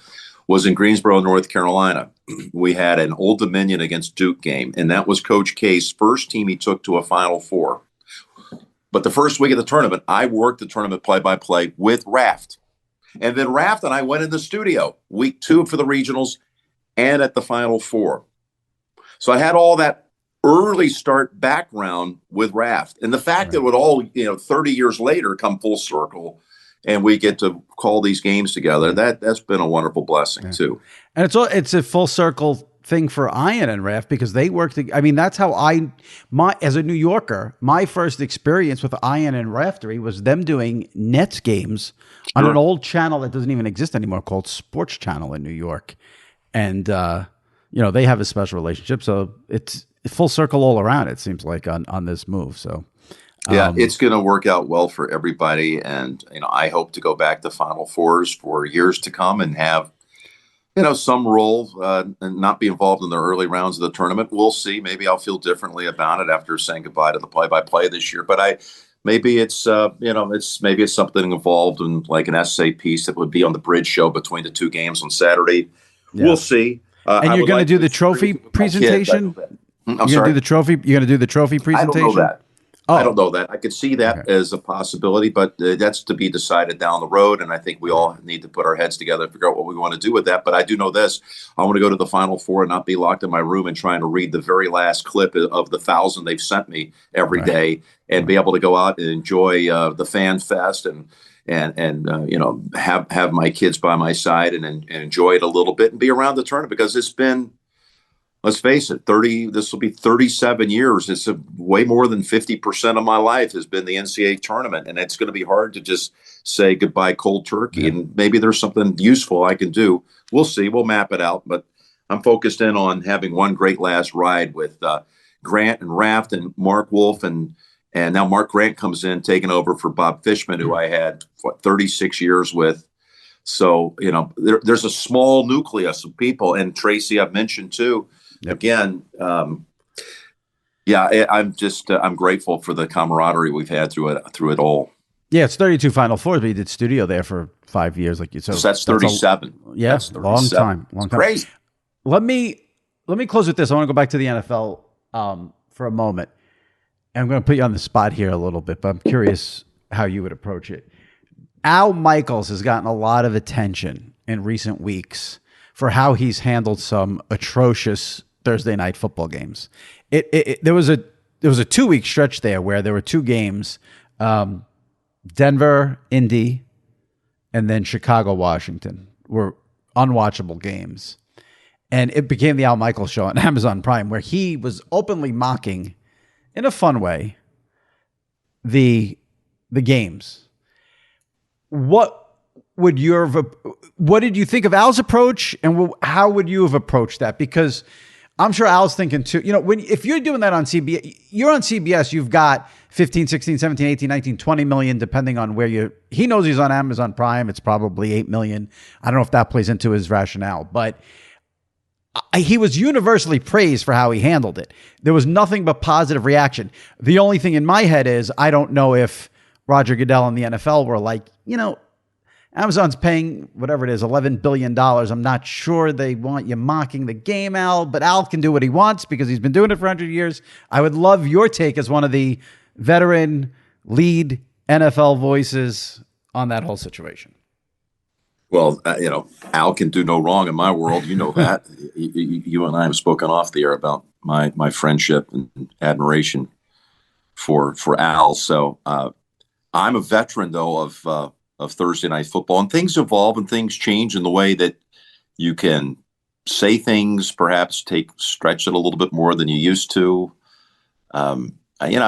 Was in Greensboro, North Carolina. We had an Old Dominion against Duke game, and that was Coach K's first team he took to a Final Four. But the first week of the tournament, I worked the tournament play-by-play with Raft. And then Raft and I went in the studio week 2 for the regionals and at the Final Four. So I had all that early start background with Raft. And the fact that it would all, 30 years later come full circle and we get to call these games together, that's been a wonderful blessing too. And it's a full circle thing for Ian and Raft because they work together. That's how as a New Yorker, my first experience with Ian and Raftery was them doing Nets games on an old channel that doesn't even exist anymore called Sports Channel in New York. And, they have a special relationship. So it's full circle all around, it seems like, on this move. So, it's going to work out well for everybody. And, I hope to go back to Final Fours for years to come and have, some role and not be involved in the early rounds of the tournament. We'll see. Maybe I'll feel differently about it after saying goodbye to the play-by-play this year. But maybe it's something involved in like an essay piece that would be on the bridge show between the 2 games on Saturday. Yeah. We'll see. And you're going to do the trophy presentation? You're going to do the trophy presentation? I don't know that. I don't know that. I could see that as a possibility, but that's to be decided down the road. And I think we all need to put our heads together and figure out what we want to do with that. But I do know this. I want to go to the Final Four and not be locked in my room and trying to read the very last clip of the 1,000 they've sent me every day and be able to go out and enjoy the fan fest and have my kids by my side and enjoy it a little bit and be around the tournament because it's been, let's face it, this will be 37 years. It's way more than 50% of my life has been the NCAA tournament. And it's going to be hard to just say goodbye cold turkey. Yeah. And maybe there's something useful I can do. We'll see. We'll map it out. But I'm focused in on having one great last ride with Grant and Raft and Mark Wolf. And now Mark Grant comes in, taking over for Bob Fishman, who I had 36 years with. So, there's a small nucleus of people, and Tracy, I've mentioned too. Yep. Again, I'm grateful for the camaraderie we've had through it all. Yeah, it's 32 Final Fours, but you did studio there for 5 years, like you said. So that's 37. That's 37. Long time. Crazy. Let me close with this. I want to go back to the NFL for a moment. And I'm going to put you on the spot here a little bit, but I'm curious how you would approach it. Al Michaels has gotten a lot of attention in recent weeks for how he's handled some atrocious Thursday night football games. There was a 2-week stretch there where there were 2 games, Denver, Indy, and then Chicago, Washington were unwatchable games. And it became the Al Michaels show on Amazon Prime, where he was openly mocking, in a fun way, the games. What did you think of Al's approach, and how would you have approached that? Because I'm sure Al's thinking too, if you're doing that on CBS, you're on CBS, you've got 15, 16, 17, 18, 19, 20 million, depending on where he knows he's on Amazon Prime. It's probably 8 million. I don't know if that plays into his rationale, but he was universally praised for how he handled it. There was nothing but positive reaction. The only thing in my head is, I don't know if Roger Goodell and the NFL were like, Amazon's paying whatever it is, $11 billion. I'm not sure they want you mocking the game, Al, but Al can do what he wants because he's been doing it for 100 years. I would love your take as one of the veteran lead NFL voices on that whole situation. Well, Al can do no wrong in my world. You know that. You and I have spoken off the air about my friendship and admiration for Al. So I'm a veteran, though, of Thursday night football, and things evolve and things change in the way that you can say things, perhaps stretch it a little bit more than you used to.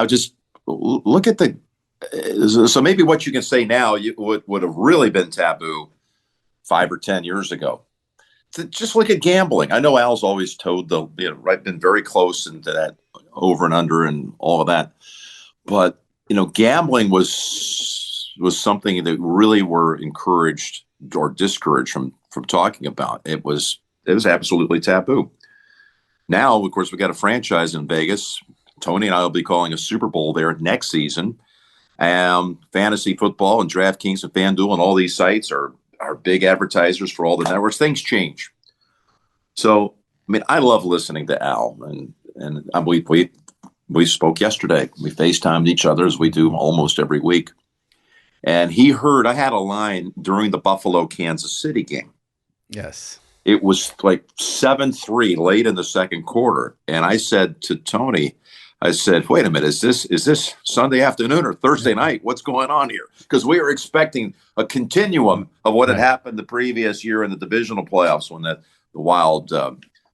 Just look at so maybe what you can say now would have really been taboo 5 or 10 years ago. Just look at gambling. I know Al's always told been very close into that over and under and all of that, but gambling was something that really were encouraged or discouraged from talking about. It was absolutely taboo. Now, of course, we got a franchise in Vegas. Tony and I will be calling a Super Bowl there next season. Fantasy football and DraftKings and FanDuel and all these sites are big advertisers for all the networks. Things change. So, I love listening to Al, and we spoke yesterday. We FaceTimed each other, as we do almost every week. And he heard I had a line during the Buffalo-Kansas City game. Yes. It was like 7-3 late in the second quarter. And I said to Tony, wait a minute, is this Sunday afternoon or Thursday night? What's going on here? Because we were expecting a continuum of what had happened the previous year in the divisional playoffs when the wild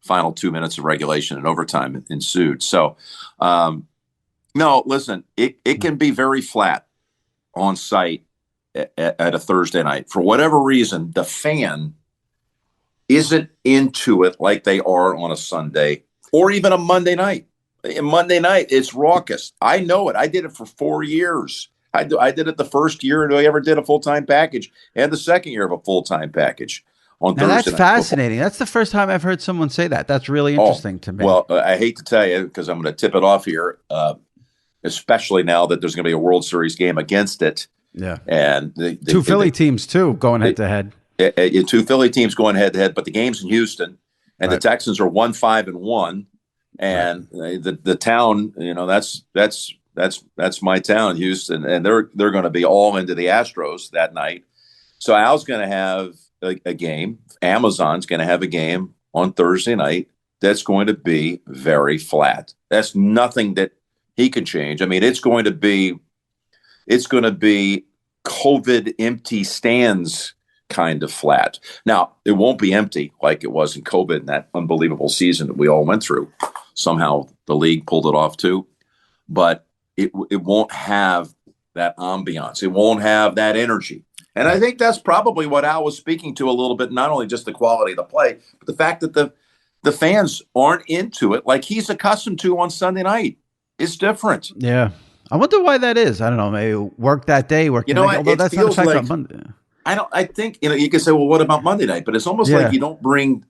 final 2 minutes of regulation and overtime ensued. So, no, listen, it can be very flat on site at a Thursday night. For whatever reason, the fan isn't into it like they are on a Sunday or even a Monday night. Monday night, it's raucous. I know it. I did it for 4 years. I did it the first year I ever did a full-time package, and the second year of a full-time package on Thursday night. That's fascinating. That's the first time I've heard someone say that. That's really interesting to me. Well, I hate to tell you, because I'm going to tip it off here, especially now that there's going to be a World Series game against it. Yeah. And two Philly teams, too, going head-to-head. Two Philly teams going head-to-head, but the game's in Houston, and the Texans are 1-5-1. And the town, that's my town, Houston, and they're going to be all into the Astros that night. So Al's going to have a game. Amazon's going to have a game on Thursday night that's going to be very flat. That's nothing that he can change. It's going to be COVID empty stands kind of flat. Now, it won't be empty like it was in COVID in that unbelievable season that we all went through. Somehow the league pulled it off too. But it won't have that ambiance. It won't have that energy. And I think that's probably what Al was speaking to a little bit, not only just the quality of the play, but the fact that the fans aren't into it like he's accustomed to on Sunday night. It's different. Yeah. I wonder why that is. I don't know. Maybe work that day. Although that's not a fact on Monday. I think, you can say, well, what about Monday night? But it's almost like you don't bring,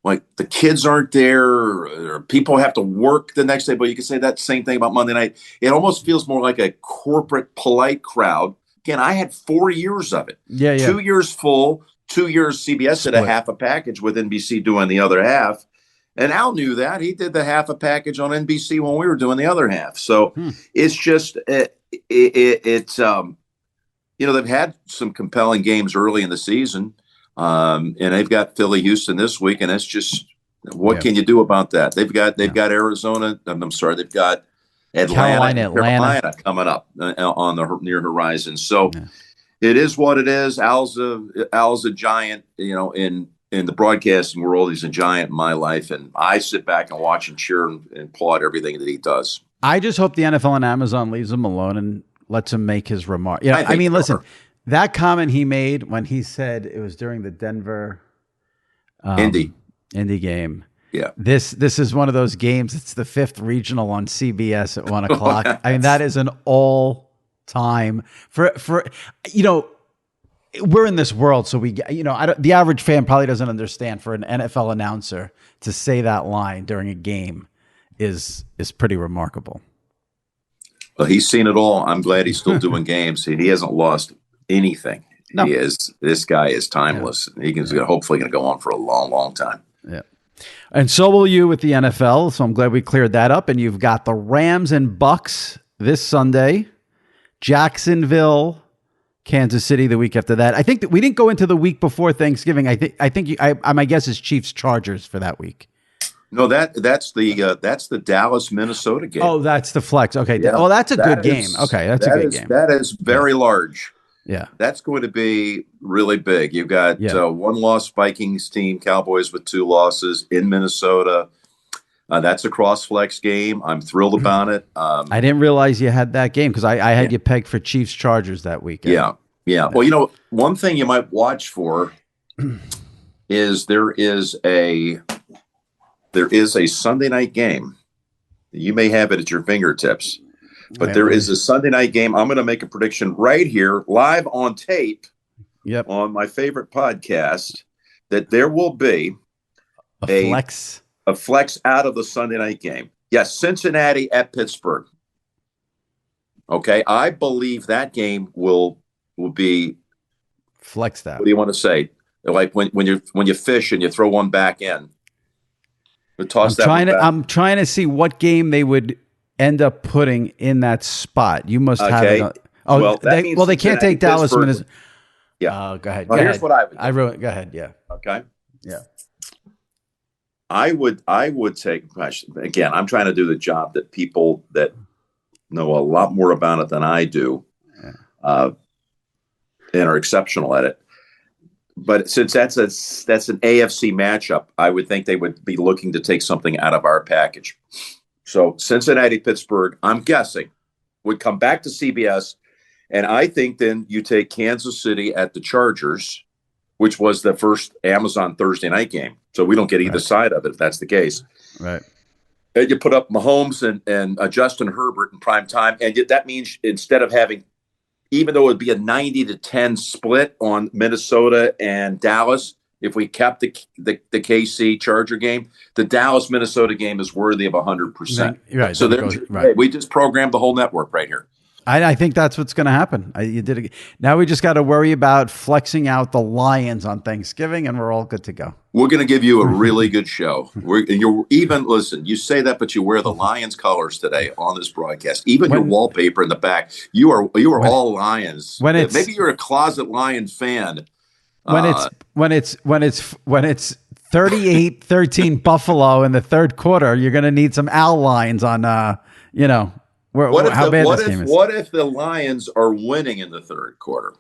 like, the kids aren't there, or people have to work the next day. But you can say that same thing about Monday night. It almost feels more like a corporate, polite crowd. Again, I had 4 years of it. 2 years full, 2 years CBS did a half a package with NBC doing the other half. And Al knew that. He did the half a package on NBC when we were doing the other half. So it's just, they've had some compelling games early in the season. And they've got Philly, Houston this week. And it's just, what can you do about that? They've got Arizona. I'm sorry. They've got Carolina coming up on the near horizon. So it is what it is. Al's a giant, in the broadcasting world. He's a giant in my life. And I sit back and watch and cheer and applaud everything that he does. I just hope the NFL and Amazon leaves him alone and lets him make his remark. Listen, that comment he made when he said it was during the Denver Indy game. Yeah. This is one of those games. It's the 5th regional on CBS at 1 o'clock. I mean, that is an all-time for we're in this world, so the average fan probably doesn't understand. For an NFL announcer to say that line during a game is pretty remarkable. Well, he's seen it all. I'm glad he's still doing games. He hasn't lost anything. No. This guy is timeless. Yeah. He's hopefully going to go on for a long, long time. Yeah. And so will you with the NFL. So I'm glad we cleared that up. And you've got the Rams and Bucks this Sunday, Jacksonville, Kansas City the week after that. I think that we didn't go into the week before Thanksgiving. My guess is Chiefs Chargers for that week. No, that's the Dallas Minnesota game. Oh, that's the flex. Okay. Yeah, well, that's a good game. Okay, that's a good game. That is very large. Yeah, that's going to be really big. You've got one loss Vikings team, Cowboys with 2 losses in Minnesota. That's a cross flex game. I'm thrilled about it. I didn't realize you had that game because I had you pegged for Chiefs Chargers that weekend. Yeah. Well, one thing you might watch for is there is a Sunday night game. You may have it at your fingertips, but there is a Sunday night game. I'm going to make a prediction right here, live on tape, on my favorite podcast, that there will be a flex out of the Sunday night game. Yes, Cincinnati at Pittsburgh. Okay, I believe that game will be flexed out. What do you want to say? Like when you fish and you throw one back in. I'm trying to see what game they would end up putting in that spot. You must have it. They can't take Dallas. Minnesota. Yeah. Go ahead. Here's what I would do. I wrote it. Go ahead. Yeah. Okay. Yeah. I would take, again, I'm trying to do the job that people that know a lot more about it than I do and are exceptional at it. But since that's an AFC matchup, I would think they would be looking to take something out of our package. So Cincinnati, Pittsburgh, I'm guessing, would come back to CBS. And I think then you take Kansas City at the Chargers, which was the first Amazon Thursday night game. So we don't get either side of it if that's the case. Right. And you put up Mahomes and Justin Herbert in prime time. And that means instead of having, even though it would be a 90-10 split on Minnesota and Dallas, if we kept the KC Charger game, the Dallas-Minnesota game is worthy of 100%. Right. So we just programmed the whole network right here. I think that's what's going to happen. You did it. Now we just got to worry about flexing out the Lions on Thanksgiving, and we're all good to go. We're going to give you a really good show. Listen, you say that, but you wear the Lions colors today on this broadcast. Even your wallpaper in the back, you are all Lions. Maybe you're a closet Lions fan. When it's 38-13 Buffalo in the third quarter, you're going to need some Al lines on What if the Lions are winning in the third quarter?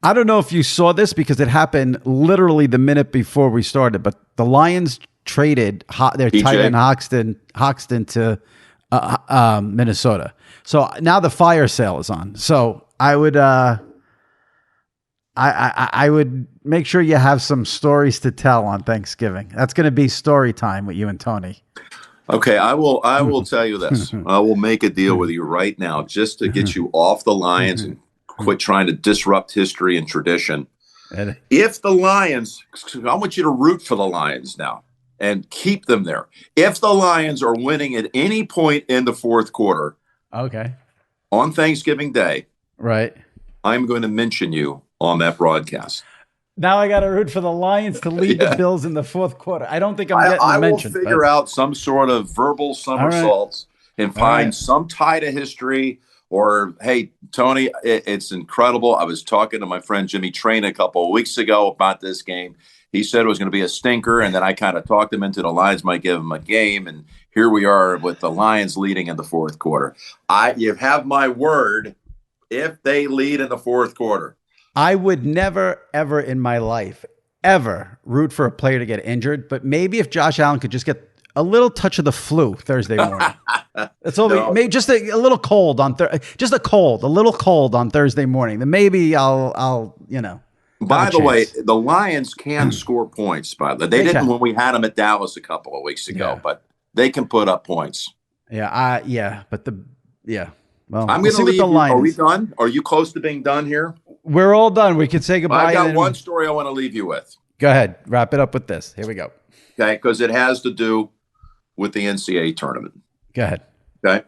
I don't know if you saw this because it happened literally the minute before we started, but the Lions traded their tight end Hoxton to Minnesota. So now the fire sale is on. So I would I would make sure you have some stories to tell on Thanksgiving. That's going to be story time with you and Tony. Okay, I will tell you this. I will make a deal with you right now just to get you off the Lions and quit trying to disrupt history and tradition. If the Lions, I want you to root for the Lions now and keep them there. If the Lions are winning at any point in the fourth quarter, okay, on Thanksgiving Day, right, I'm going to mention you on that broadcast. Now I got to root for the Lions to lead the Bills in the fourth quarter. I don't think I'm getting the mention. I will figure out some sort of verbal somersaults and find some tie to history. Or, hey, Tony, it's incredible. I was talking to my friend Jimmy Traina a couple of weeks ago about this game. He said it was going to be a stinker, and then I kind of talked him into the Lions might give him a game, and here we are with the Lions leading in the fourth quarter. You have my word, if they lead in the fourth quarter. I would never, ever in my life, ever root for a player to get injured, but maybe if Josh Allen could just get a little touch of the flu Thursday morning. That's all. No. Maybe just a little cold on a little cold on Thursday morning. Then maybe I'll By the way, the Lions can score points. They didn't when we had them at Dallas a couple of weeks ago, but they can put up points. Well, I'm going to leave you. Are we done? Are you close to being done here? We're all done. We can say goodbye. I got one story I want to leave you with. Go ahead. Wrap it up with this. Here we go. Okay, because it has to do with the NCAA tournament. Go ahead. Okay.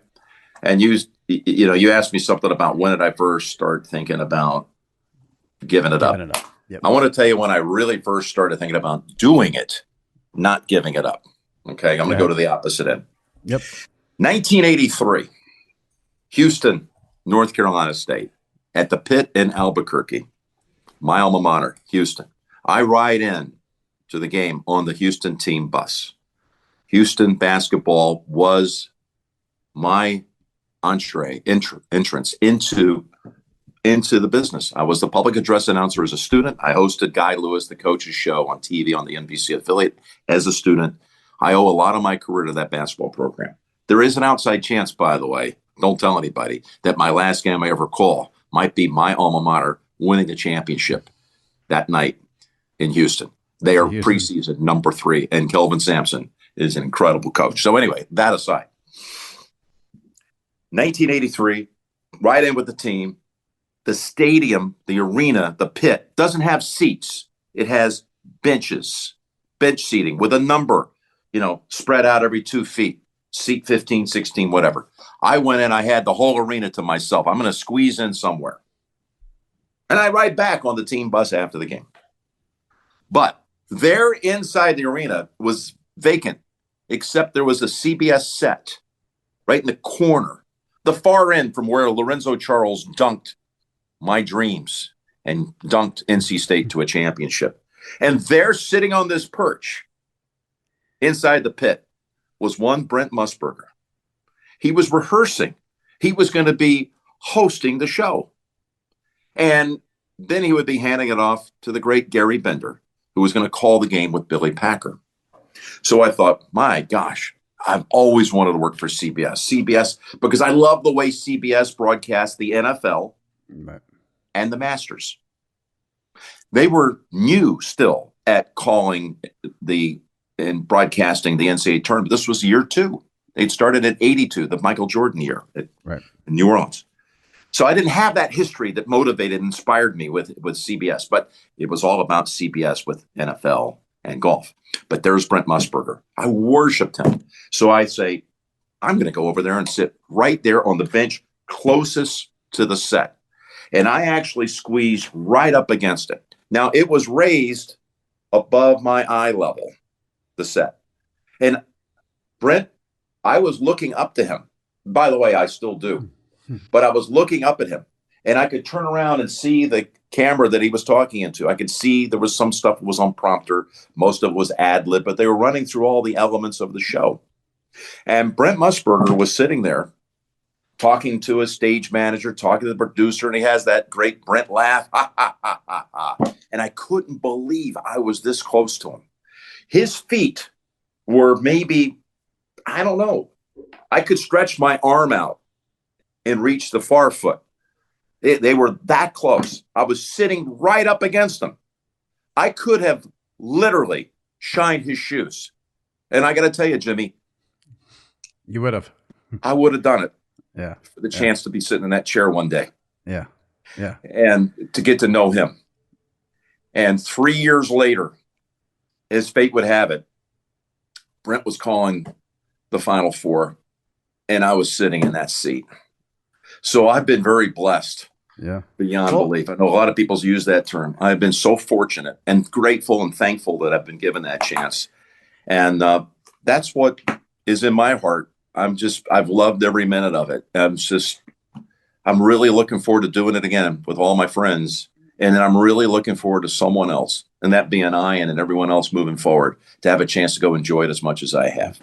And you asked me something about when did I first start thinking about giving it up. Yep. I want to tell you when I really first started thinking about doing it, not giving it up. Okay. I'm going to go to the opposite end. Yep. 1983, Houston, North Carolina State, at the Pit in Albuquerque, my alma mater, Houston. I ride in to the game on the Houston team bus. Houston basketball was my entrance into the business. I was the public address announcer as a student. I hosted Guy Lewis, the coach's show on TV on the NBC affiliate as a student. I owe a lot of my career to that basketball program. There is an outside chance, by the way, don't tell anybody, that my last game I ever call might be my alma mater winning the championship that night in Houston. They are preseason number 3, and Kelvin Sampson is an incredible coach. So anyway, that aside, 1983, right in with the team. The stadium, the arena, the Pit doesn't have seats. It has benches, bench seating with a number, spread out every 2 feet, seat 15, 16, whatever. I went in, I had the whole arena to myself. I'm going to squeeze in somewhere. And I ride back on the team bus after the game. But there inside the arena was vacant, except there was a CBS set right in the corner, the far end from where Lorenzo Charles dunked my dreams and dunked NC State to a championship. And there sitting on this perch inside the Pit was one Brent Musburger. He was rehearsing. He was going to be hosting the show. And then he would be handing it off to the great Gary Bender, who was going to call the game with Billy Packer. So I thought, my gosh, I've always wanted to work for CBS, because I love the way CBS broadcasts the NFL and the Masters. They were new still at calling and broadcasting the NCAA tournament. This was year 2. They'd started at 82, the Michael Jordan year in New Orleans. So I didn't have that history that motivated and inspired me with CBS, but it was all about CBS with NFL and golf. But there's Brent Musburger. I worshiped him. So I say, I'm going to go over there and sit right there on the bench closest to the set. And I actually squeezed right up against it. Now, it was raised above my eye level, the set. And Brent, I was looking up to him. By the way, I still do. But I was looking up at him, and I could turn around and see the camera that he was talking into. I could see there was some stuff that was on prompter. Most of it was ad-lib, but they were running through all the elements of the show. And Brent Musburger was sitting there talking to his stage manager, talking to the producer, and he has that great Brent laugh. Ha, ha, ha, ha, ha. And I couldn't believe I was this close to him. His feet were maybe, I don't know, I could stretch my arm out and reach the far foot. They were that close. I was sitting right up against them. I could have literally shined his shoes. And I got to tell you, Jimmy. You would have. I would have done it. Yeah. For the chance to be sitting in that chair one day. Yeah. Yeah. And to get to know him. And 3 years later, as fate would have it, Brent was calling the Final Four, and I was sitting in that seat. So I've been very blessed. Yeah. Beyond belief. I know a lot of people use that term. I've been so fortunate and grateful and thankful that I've been given that chance. And that's what is in my heart. I've loved every minute of it. I'm really looking forward to doing it again with all my friends. And then I'm really looking forward to someone else, and that being Ian and everyone else moving forward, to have a chance to go enjoy it as much as I have.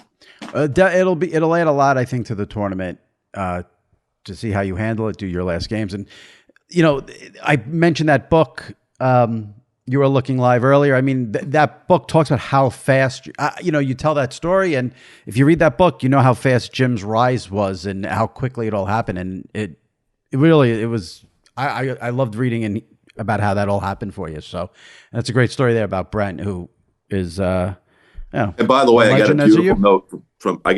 It'll add a lot, I think, to the tournament, to see how you handle it, do your last games. And, I mentioned that book, You Were Looking Live earlier. I mean, that book talks about how fast, you tell that story. And if you read that book, you know how fast Jim's rise was and how quickly it all happened. And it was, I loved reading about how that all happened for you. So that's a great story there about Brent, who is, and by the way, I got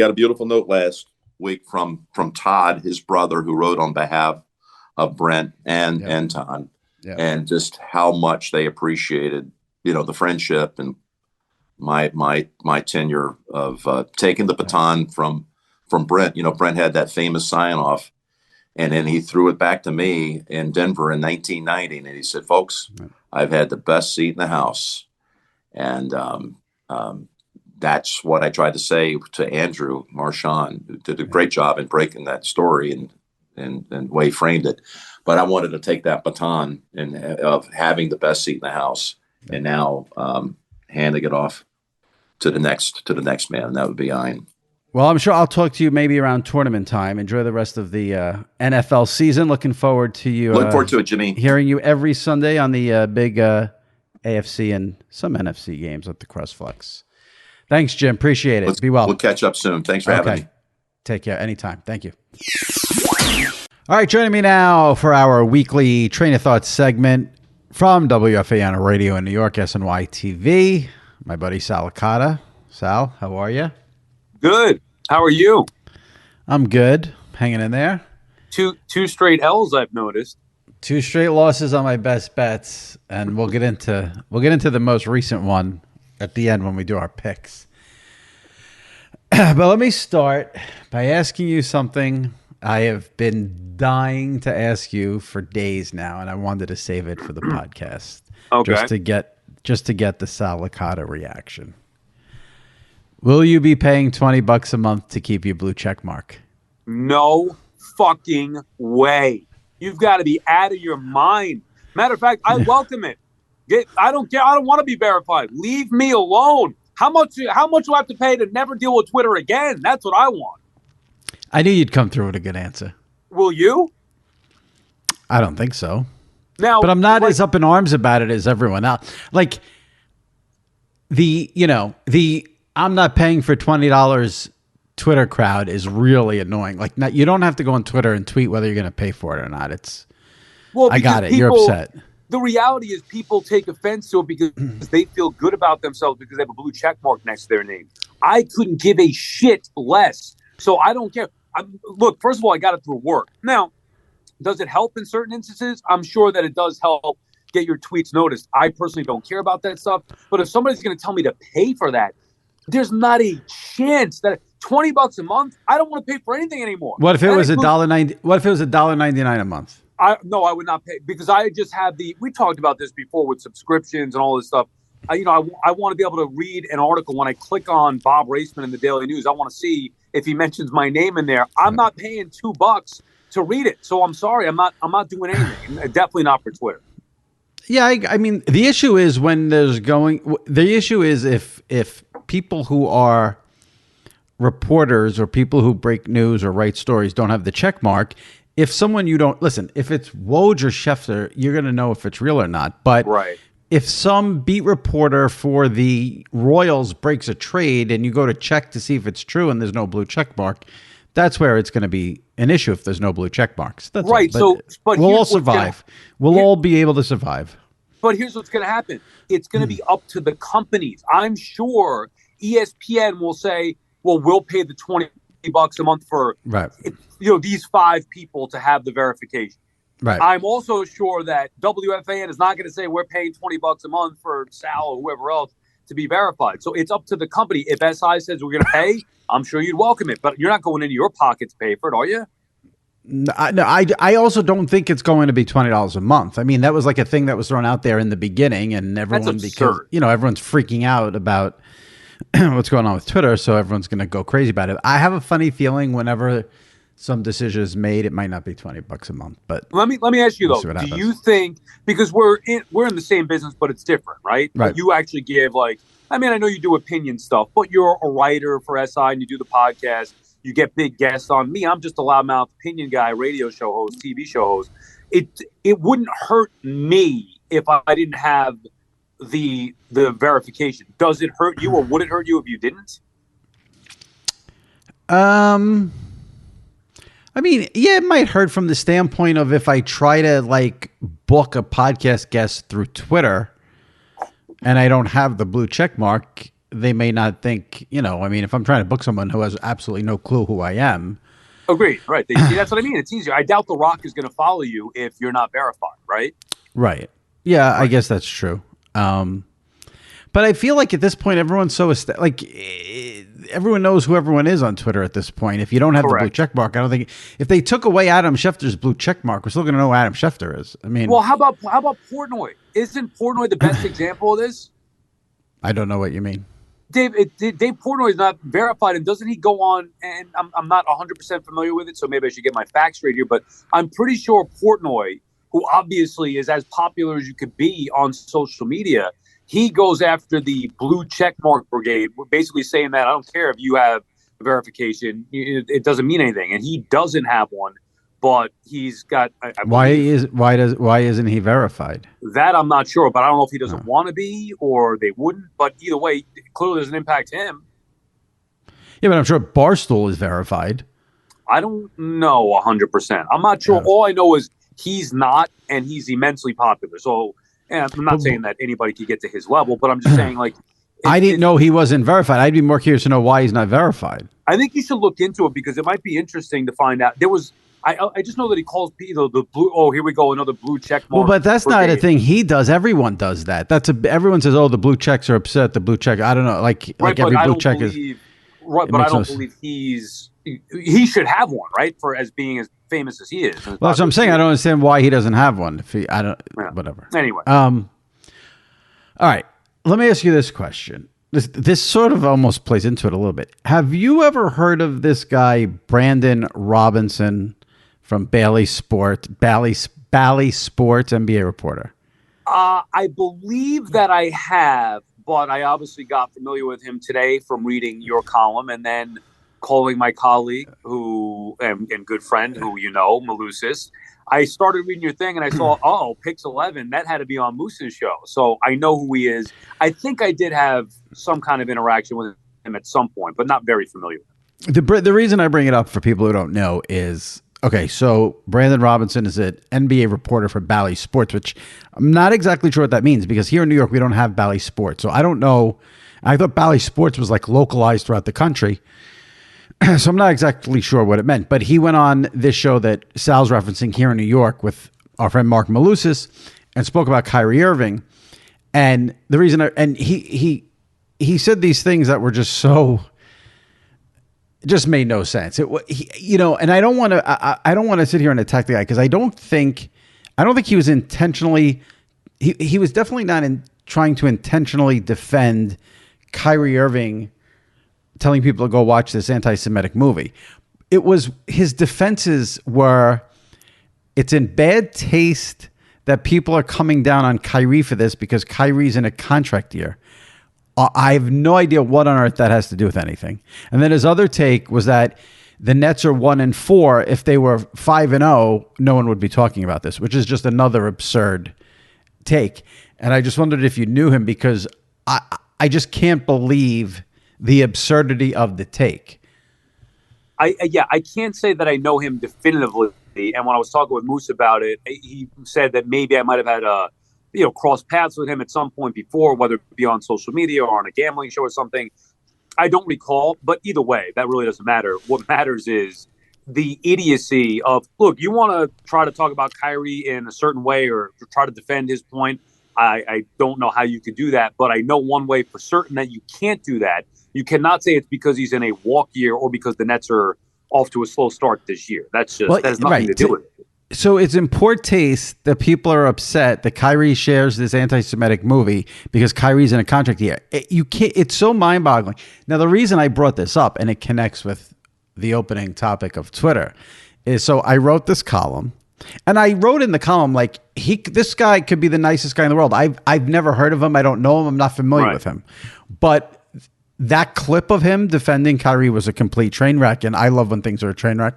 a beautiful note last week from Todd, his brother, who wrote on behalf of Brent and Todd, and just how much they appreciated, the friendship and my tenure of taking the baton from Brent. Brent had that famous sign off, and then he threw it back to me in Denver in 1990, and he said, "Folks, I've had the best seat in the house," and that's what I tried to say to Andrew Marchand, who did a great job in breaking that story and the way he framed it. But I wanted to take that baton of having the best seat in the house, and now handing it off to the next man, and that would be Ian. Well, I'm sure I'll talk to you maybe around tournament time. Enjoy the rest of the NFL season. Looking forward to you. Look forward to it, Jimmy. Hearing you every Sunday on the big AFC and some NFC games at the CrossFlex. Thanks, Jim. Appreciate it. Be well. We'll catch up soon. Thanks for having me. Take care. Anytime. Thank you. All right, joining me now for our weekly Train of Thought segment from WFAN Radio in New York, SNY TV, my buddy Sal Licata. Sal, how are you? Good. How are you? I'm good. Hanging in there. Two straight L's, I've noticed. 2 straight losses on my best bets, and we'll get into the most recent one at the end when we do our picks. But let me start by asking you something I have been dying to ask you for days now, and I wanted to save it for the podcast. Okay. Just to get the Sal Licata reaction. Will you be paying $20 a month to keep your blue check mark? No fucking way. You've got to be out of your mind. Matter of fact, I welcome it. I don't care. I don't want to be verified. Leave me alone. How much do I have to pay to never deal with Twitter again? That's what I want. I knew you'd come through with a good answer. Will you? I don't think so. Now, but I'm not as up in arms about it as everyone else. Like I'm not paying for $20 Twitter crowd is really annoying. Like, you don't have to go on Twitter and tweet whether you're going to pay for it or not. I got it. You're upset. The reality is people take offense to it because they feel good about themselves because they have a blue check mark next to their name. I couldn't give a shit less. So I don't care. Look, first of all, I got it through work. Now, does it help in certain instances? I'm sure that it does help get your tweets noticed. I personally don't care about that stuff. But if somebody's going to tell me to pay for that, there's not a chance that $20 a month, I don't want to pay for anything anymore. What if it was $1.90? What if it was $1.99 a month? No, I would not pay because I just have we talked about this before with subscriptions and all this stuff. I want to be able to read an article when I click on Bob Raceman in the Daily News. I want to see if he mentions my name in there. I'm not paying $2 to read it. So I'm sorry. I'm not doing anything. Definitely not for Twitter. Yeah. I mean, the issue is if people who are reporters or people who break news or write stories don't have the check mark. If someone you don't listen, if it's Woj or Schefter, you're going to know if it's real or not. But right. If some beat reporter for the Royals breaks a trade and you go to check to see if it's true and there's no blue check mark, that's where it's going to be an issue if there's no blue check marks. That's right. But we'll all survive. We'll all be able to survive. But here's what's going to happen. It's going to be up to the companies. I'm sure ESPN will say, well, we'll pay the $20 a month for these 5 people to have the verification. Right. I'm also sure that WFAN is not going to say we're paying $20 a month for Sal or whoever else to be verified. So it's up to the company. If SI says we're going to pay, I'm sure you'd welcome it. But you're not going into your pocket to pay for it, are you? No, I also don't think it's going to be $20 a month. I mean, that was like a thing that was thrown out there in the beginning, and everyone, because everyone's freaking out about what's going on with Twitter, so everyone's going to go crazy about it. I have a funny feeling whenever some decision is made, it might not be $20 a month. But let me ask you though: do you think, because we're in the same business, but it's different, right? Right. But you actually give I know you do opinion stuff, but you're a writer for SI and you do the podcast. You get big guests on. Me, I'm just a loudmouth opinion guy, radio show host, TV show host. It wouldn't hurt me if I didn't have the verification. Does it hurt you, or would it hurt you if you didn't? I mean, yeah, it might hurt from the standpoint of if I try to book a podcast guest through Twitter and I don't have the blue check mark, they may not think, if I'm trying to book someone who has absolutely no clue who I am. Agreed. Right. That's what I mean. It's easier. I doubt The Rock is going to follow you if you're not verified, right? Right. Yeah, right. I guess that's true. But I feel like at this point, everyone's so everyone knows who everyone is on Twitter at this point. If you don't have the blue check mark, I don't think if they took away Adam Schefter's blue check mark, we're still going to know who Adam Schefter is. I mean, well, how about Portnoy? Isn't Portnoy the best example of this? I don't know what you mean. Dave Portnoy is not verified, and doesn't he go on? And I'm not 100% familiar with it, so maybe I should get my facts straight here. But I'm pretty sure Portnoy, who obviously is as popular as you could be on social media, he goes after the blue checkmark brigade, basically saying that I don't care if you have verification, it doesn't mean anything, and he doesn't have one. But he's got. Why isn't he verified? That I'm not sure, but I don't know if he doesn't want to be or they wouldn't. But either way, clearly doesn't impact him. Yeah, but I'm sure Barstool is verified. I don't know 100%. I'm not sure. Yeah. All I know is he's not, and he's immensely popular. So, and I'm not saying that anybody could get to his level, but I'm just saying I didn't know he wasn't verified. I'd be more curious to know why he's not verified. I think you should look into it because it might be interesting to find out. I just know that he calls people the blue. Oh, here we go, another blue check mark. Well, but that's not a thing he does. Everyone does that. Everyone says, "Oh, the blue checks are upset." The blue check. I don't know. Like every blue check is. Right, but I don't believe he should have one, right? For as being as famous as he is. Well, that's what I'm saying. I don't understand why he doesn't have one. Whatever. Anyway. All right. Let me ask you this question. This sort of almost plays into it a little bit. Have you ever heard of this guy, Brandon Robinson? From Bally Sports, NBA reporter. I believe that I have, but I obviously got familiar with him today from reading your column and then calling my colleague and good friend who Malusis. I started reading your thing and I saw, Pix 11, that had to be on Moose's show. So I know who he is. I think I did have some kind of interaction with him at some point, but not very familiar. The reason I bring it up for people who don't know is, okay, so Brandon Robinson is an NBA reporter for Bally Sports, which I'm not exactly sure what that means because here in New York, we don't have Bally Sports. So I don't know. I thought Bally Sports was localized throughout the country. So I'm not exactly sure what it meant. But he went on this show that Sal's referencing here in New York with our friend Mark Malusis and spoke about Kyrie Irving. And the reason, he said these things that were just so... It just made no sense. And I don't want to sit here and attack the guy because I don't think he was intentionally. He was definitely not trying to intentionally defend Kyrie Irving, telling people to go watch this anti-Semitic movie. It was his defenses were, it's in bad taste that people are coming down on Kyrie for this because Kyrie's in a contract year. I have no idea what on earth that has to do with anything. And then his other take was that the Nets are 1-4. If they were 5-0, no one would be talking about this, which is just another absurd take. And I just wondered if you knew him because I just can't believe the absurdity of the take. I can't say that I know him definitively. And when I was talking with Moose about it, he said that maybe I might have had cross paths with him at some point before, whether it be on social media or on a gambling show or something. I don't recall, but either way, that really doesn't matter. What matters is the idiocy of, look, you want to try to talk about Kyrie in a certain way or try to defend his point. I don't know how you could do that, but I know one way for certain that you can't do that. You cannot say it's because he's in a walk year or because the Nets are off to a slow start this year. That has nothing to do with it. So it's in poor taste that people are upset that Kyrie shares this anti-Semitic movie because Kyrie's in a contract year. It's so mind-boggling. Now, the reason I brought this up, and it connects with the opening topic of Twitter, is so I wrote this column, and I wrote in the column like this guy could be the nicest guy in the world. I've never heard of him. I don't know him. I'm not familiar with him, but that clip of him defending Kyrie was a complete train wreck, and I love when things are a train wreck.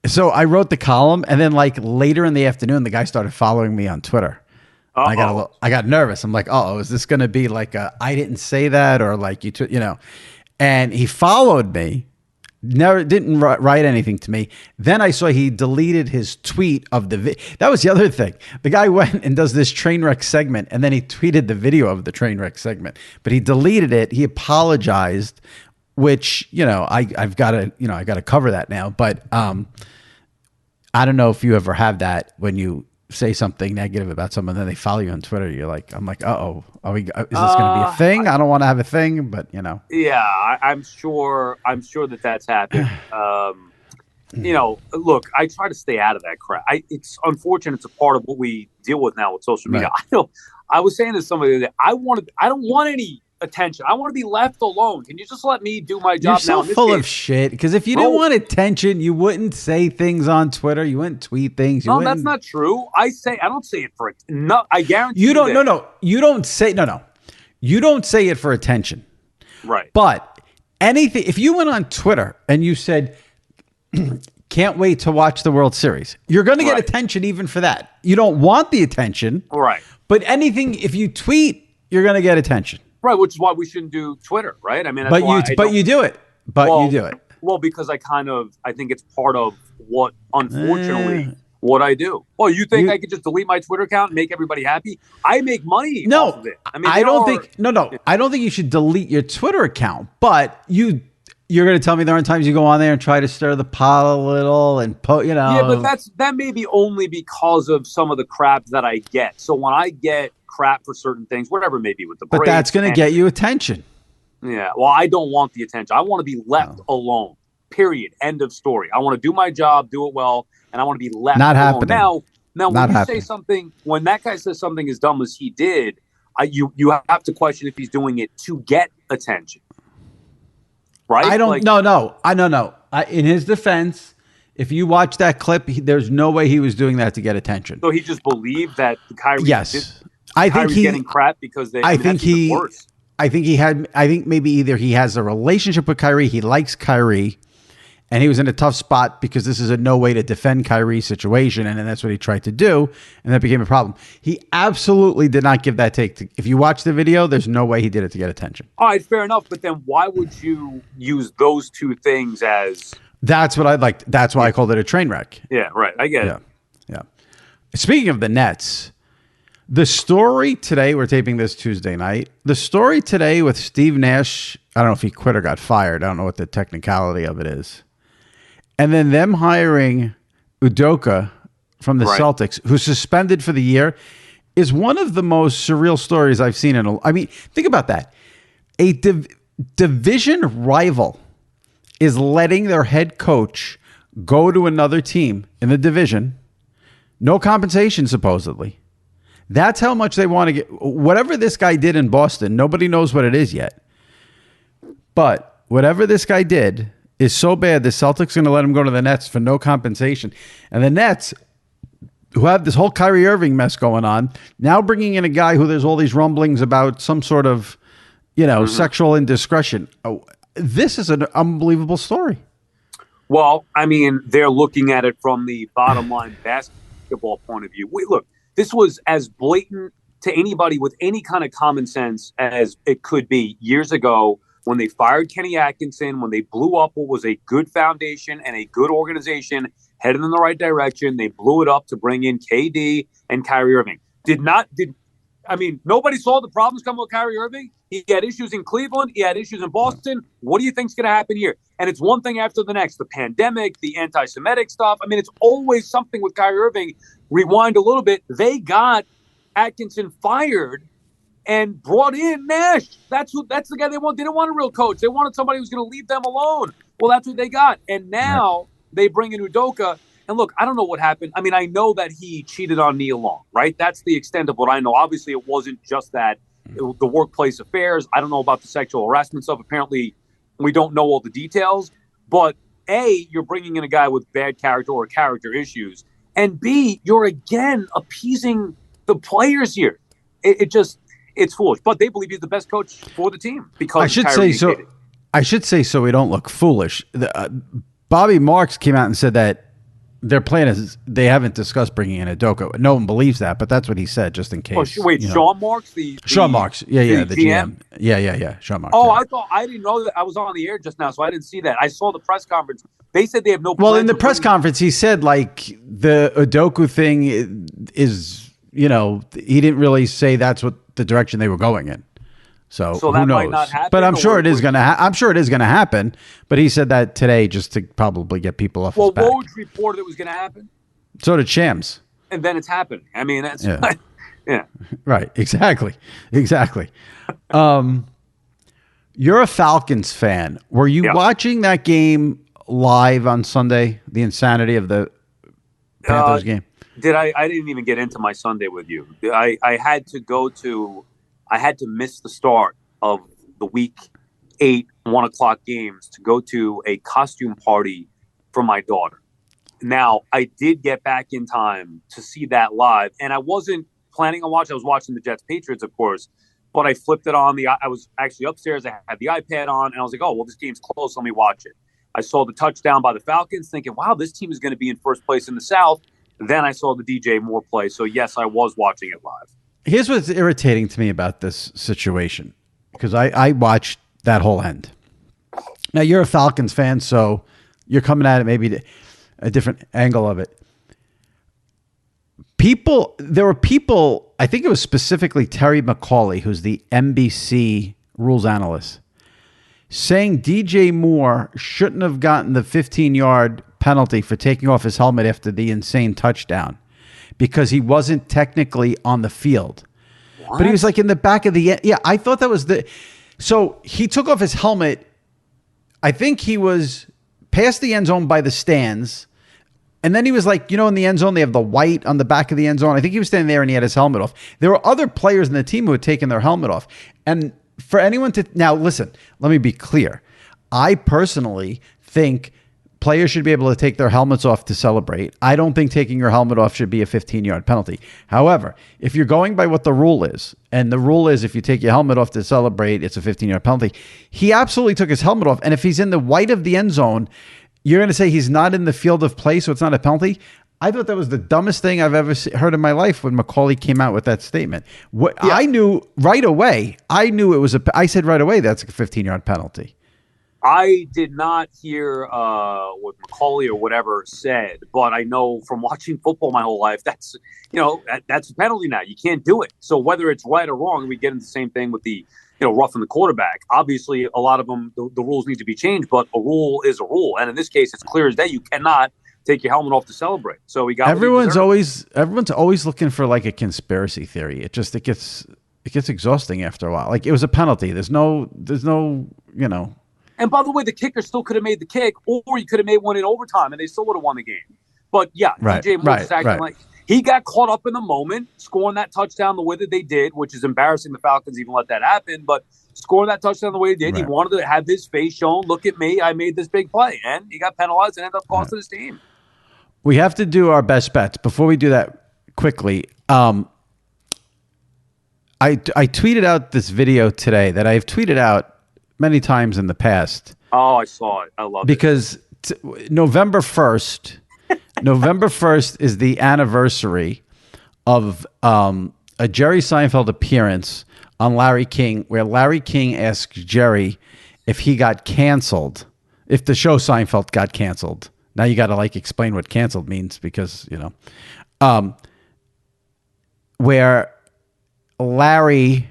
So I wrote the column, and then like later in the afternoon, the guy started following me on Twitter. I got nervous. I'm like, oh, is this going to be like I didn't say that, or like and he followed me, didn't write anything to me. Then I saw he deleted his tweet of the that was the other thing. The guy went and does this train wreck segment, and then he tweeted the video of the train wreck segment, but he deleted it. He apologized, which, I've got to, I got to cover that now. But I don't know if you ever have that when you say something negative about someone, then they follow you on Twitter. I'm like, is this going to be a thing? I don't want to have a thing, but Yeah, I'm sure that's happened. Look, I try to stay out of that crap. It's unfortunate. It's a part of what we deal with now with social media. Right. I was saying to somebody that I don't want any attention. I want to be left alone. Can you just let me do my job? You're so full of shit. Because if you didn't want attention, you wouldn't say things on Twitter. You wouldn't tweet things. No, that's not true. I don't say it for it. No, I guarantee you don't. No. You don't say no. You don't say it for attention. Right. But anything. If you went on Twitter and you said, "Can't wait to watch the World Series," you're going to get attention even for that. You don't want the attention. Right. But anything, if you tweet, you're going to get attention. Right, which is why we shouldn't do Twitter, right? I mean, but you do it. You do it. Well, because I think it's part of what, unfortunately, what I do. Well, you think I could just delete my Twitter account and make everybody happy? I make money off of it. I mean, I don't think you should delete your Twitter account, but you're going to tell me there aren't times you go on there and try to stir the pot a little and Yeah, but that may be only because of some of the crap that I get. So when I get crap for certain things, whatever it may be with the Braves, but that's going to get you attention. Yeah, well, I don't want the attention. I want to be left alone. Period. End of story. I want to do my job, do it well, and I want to be left alone. Happening. Now, when you say something, when that guy says something as dumb as he did, you have to question if he's doing it to get attention. Right? I don't. No. In his defense, if you watch that clip, there's no way he was doing that to get attention. So he just believed that Kyrie. Yes, I think he's getting crap because they. I think maybe either he has a relationship with Kyrie, he likes Kyrie, and he was in a tough spot because this is a no way to defend Kyrie situation, and then that's what he tried to do, and that became a problem. He absolutely did not give that take. If you watch the video, there's no way he did it to get attention. All right, fair enough, but then why would you use those two things as... That's what I'd like. That's why I called it a train wreck. Yeah, right. I get it. Yeah. Speaking of the Nets, the story today, we're taping this Tuesday night. The story today with Steve Nash, I don't know if he quit or got fired. I don't know what the technicality of it is. And then them hiring Udoka from the Celtics, who's suspended for the year, is one of the most surreal stories I've seen think about that. A division rival is letting their head coach go to another team in the division. No compensation, supposedly. That's how much they want to get. Whatever this guy did in Boston, nobody knows what it is yet. But whatever this guy did is so bad, the Celtics are going to let him go to the Nets for no compensation. And the Nets, who have this whole Kyrie Irving mess going on, now bringing in a guy who there's all these rumblings about some sort of, sexual indiscretion. Oh, this is an unbelievable story. Well, I mean, they're looking at it from the bottom line basketball point of view. Look, this was as blatant to anybody with any kind of common sense as it could be years ago when they fired Kenny Atkinson, when they blew up what was a good foundation and a good organization headed in the right direction. They blew it up to bring in KD and Kyrie Irving. I mean, nobody saw the problems coming with Kyrie Irving. He had issues in Cleveland. He had issues in Boston. What do you think's going to happen here? And it's one thing after the next. The pandemic, the anti-Semitic stuff. I mean, it's always something with Kyrie Irving. Rewind a little bit. They got Atkinson fired and brought in Nash. That's the guy they want. They didn't want a real coach. They wanted somebody who was going to leave them alone. Well, that's what they got. And now they bring in Udoka. And look, I don't know what happened. I mean, I know that he cheated on Nia Long, right? That's the extent of what I know. Obviously, it wasn't just that. The workplace affairs. I don't know about the sexual harassment stuff. Apparently, we don't know all the details. But A, you're bringing in a guy with bad character or character issues. And B, you're again appeasing the players here. It's foolish. But they believe he's the best coach for the team because I should say so we don't look foolish. Bobby Marks came out and said that their plan is they haven't discussed bringing in Udoka. No one believes that, but that's what he said, just in case. Oh, wait, Sean Marks? Sean Marks. Yeah, the GM. Yeah. Sean Marks. Oh, yeah. I didn't know that. I was on the air just now, so I didn't see that. I saw the press conference. They said they have no. Well, in the press conference, he said like the Udoka thing is, he didn't really say that's what the direction they were going in. So who that knows? might not happen. But I'm sure it is going to. I'm sure it is going to happen. But he said that today just to probably get people off his back. Well, Woj reported it was going to happen. So did Shams. And then it's happening. I mean, that's yeah. Right. Exactly. You're a Falcons fan. Were you watching that game live on Sunday? The insanity of the Panthers game. I didn't even get into my Sunday with you. I had to miss the start of the week 8 1:00 games to go to a costume party for my daughter. Now, I did get back in time to see that live, and I wasn't planning on watching. I was watching the Jets Patriots, of course, but I flipped it on. I was actually upstairs. I had the iPad on, and I was like, oh, well, this game's close. Let me watch it. I saw the touchdown by the Falcons, thinking, wow, this team is going to be in first place in the South. Then I saw the DJ Moore play. So, yes, I was watching it live. Here's what's irritating to me about this situation, because I watched that whole end. Now, you're a Falcons fan, so you're coming at it maybe a different angle of it. There were people, I think it was specifically Terry McCauley, who's the NBC rules analyst, saying DJ Moore shouldn't have gotten the 15-yard penalty for taking off his helmet after the insane touchdown because he wasn't technically on the field. What? But he was like in the back of the end. Yeah, I thought that was so he took off his helmet. I think he was past the end zone by the stands. And then he was like, in the end zone, they have the white on the back of the end zone. I think he was standing there and he had his helmet off. There were other players in the team who had taken their helmet off. And for anyone now listen, let me be clear. I personally think players should be able to take their helmets off to celebrate. I don't think taking your helmet off should be a 15-yard penalty. However, if you're going by what the rule is, and the rule is if you take your helmet off to celebrate, it's a 15-yard penalty. He absolutely took his helmet off. And if he's in the white of the end zone, you're going to say he's not in the field of play, so it's not a penalty? I thought that was the dumbest thing I've ever heard in my life when McCauley came out with that statement. I knew right away. I said right away that's a 15-yard penalty. I did not hear what McCauley or whatever said, but I know from watching football my whole life, that's a penalty now. You can't do it. So whether it's right or wrong, we get into the same thing with the roughing the quarterback. Obviously, a lot of them, the rules need to be changed, but a rule is a rule. And in this case, it's clear as day. You cannot take your helmet off to celebrate. So we got everyone's always looking for like a conspiracy theory. It gets exhausting after a while. Like it was a penalty. There's no. And by the way, the kicker still could have made the kick, or you could have made one in overtime, and they still would have won the game. But yeah, DJ Moore is acting like he got caught up in the moment, scoring that touchdown the way that they did, which is embarrassing. The Falcons even let that happen, but scoring that touchdown the way they did, he wanted to have his face shown. Look at me, I made this big play, and he got penalized and ended up costing his team. We have to do our best bets. Before we do that quickly, I tweeted out this video today that I've tweeted out many times in the past. Oh, I saw it. I love it. Because November 1st is the anniversary of a Jerry Seinfeld appearance on Larry King, where Larry King asks Jerry if he got canceled, if the show Seinfeld got canceled. Now you got to explain what canceled means because, where Larry,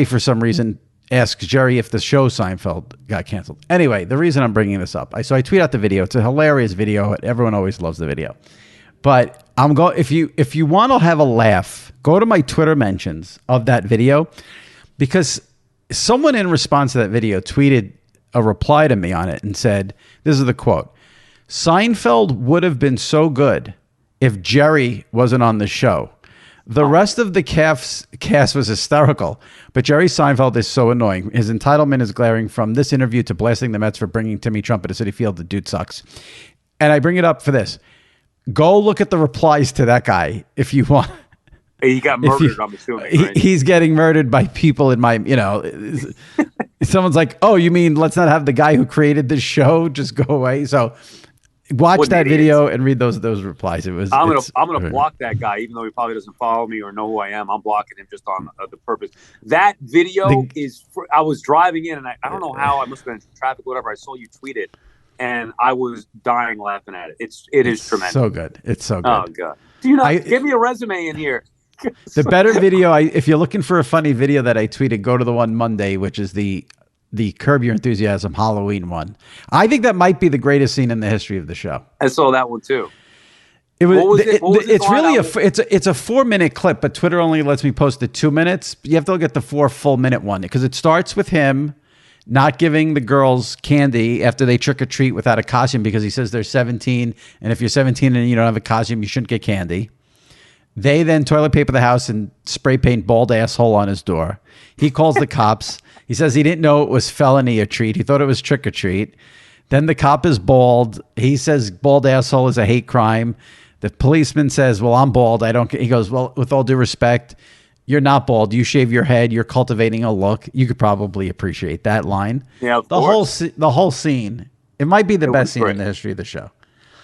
for some reason, asks Jerry if the show Seinfeld got canceled. Anyway, the reason I'm bringing this up, so I tweet out the video. It's a hilarious video. Everyone always loves the video. But if you want to have a laugh, go to my Twitter mentions of that video, because someone in response to that video tweeted a reply to me on it and said, this is the quote: "Seinfeld would have been so good if Jerry wasn't on the show. The rest of the cast was hysterical, but Jerry Seinfeld is so annoying. His entitlement is glaring, from this interview to blasting the Mets for bringing Timmy Trump to Citi Field. The dude sucks." And I bring it up for this. Go look at the replies to that guy if you want. He got murdered, I'm assuming. Right? He's getting murdered by people in my, someone's like, "Oh, you mean let's not have the guy who created this show just go away?" So watch that video and read those replies. I'm gonna block that guy, even though he probably doesn't follow me or know who I am. I'm blocking him just on the purpose. That video I was driving in, and I don't know how, I must have been in traffic, whatever. I saw you tweet it, and I was dying laughing at it. It is tremendous. So good. It's so good. Oh god. Do you not give me a resume in here? The better video, if you're looking for a funny video that I tweeted, go to the one Monday, which is the Curb Your Enthusiasm Halloween one. I think that might be the greatest scene in the history of the show. I saw that one too. It's really it's a 4-minute clip, but Twitter only lets me post the 2 minutes. You have to look at the 4 full minute one, because it starts with him not giving the girls candy after they trick or treat without a costume, because he says they're 17, and if you're 17 and you don't have a costume, you shouldn't get candy. They then toilet paper the house and spray paint bald asshole on his door. He calls the cops. He says he didn't know it was felony or treat. He thought it was trick or treat. Then the cop is bald. He says bald asshole is a hate crime. The policeman says, "Well, I'm bald. I don't." He goes, "Well, with all due respect, you're not bald. You shave your head. You're cultivating a look." You could probably appreciate that line. Yeah, the whole scene. It might be the best scene in the history of the show.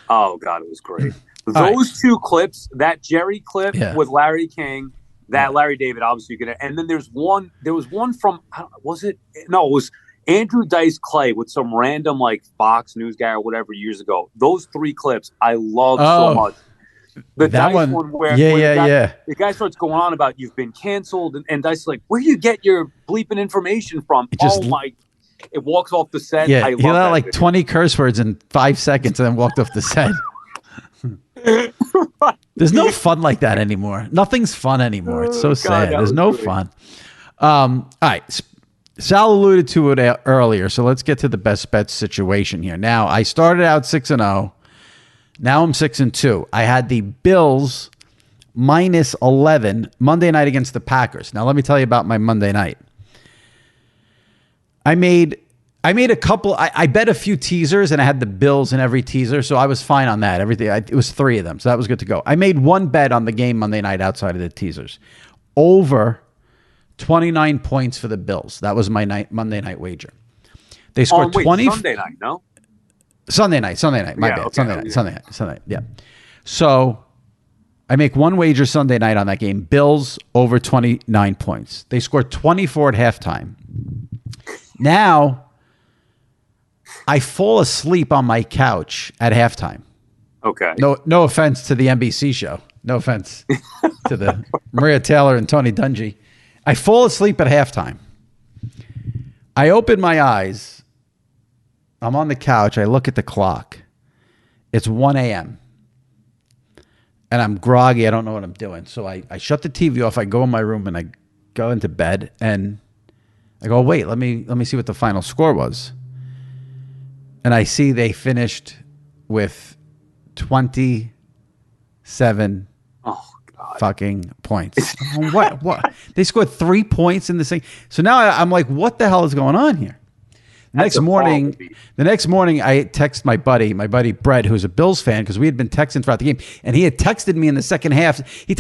Oh God, it was great. Those two clips, that Jerry clip with Larry King, that Larry David, obviously you could, and then there was one from, it was Andrew Dice Clay with some random like Fox News guy or whatever years ago. Those 3 clips I love so much. The Dice one where the guy starts going on about you've been canceled, and Dice is like, "Where do you get your bleeping information from?" It walks off the set. Yeah, he let like 20 curse words in 5 seconds and then walked off the set. There's no fun like that anymore. Nothing's fun anymore. It's so sad. There's no fun. All right. Sal alluded to it earlier, so let's get to the best bets situation here. Now, I started out 6-0. Now I'm 6-2. I had the Bills minus 11 Monday night against the Packers. Now, let me tell you about my Monday night. I made a couple. I bet a few teasers, and I had the Bills in every teaser, so I was fine on that. It was 3 of them, so that was good to go. I made one bet on the game Monday night outside of the teasers, over 29 points for the Bills. That was my Monday night wager. They scored 20. Sunday night, no. Sunday night. My bad. Okay. Sunday night. Yeah. So I make one wager Sunday night on that game. Bills over 29 points. They scored 24 at halftime. Now I fall asleep on my couch at halftime. Okay. No offense to the NBC show. No offense to the Maria Taylor and Tony Dungy. I fall asleep at halftime. I open my eyes. I'm on the couch. I look at the clock. It's 1 a.m. And I'm groggy. I don't know what I'm doing. So I shut the TV off. I go in my room and I go into bed. And I go, wait, let me see what the final score was. And I see they finished with 27 fucking points. What? They scored 3 points in this thing. So now I'm like, what the hell is going on here? The next morning, I text my buddy Brett, who's a Bills fan, because we had been texting throughout the game, and he had texted me in the second half. He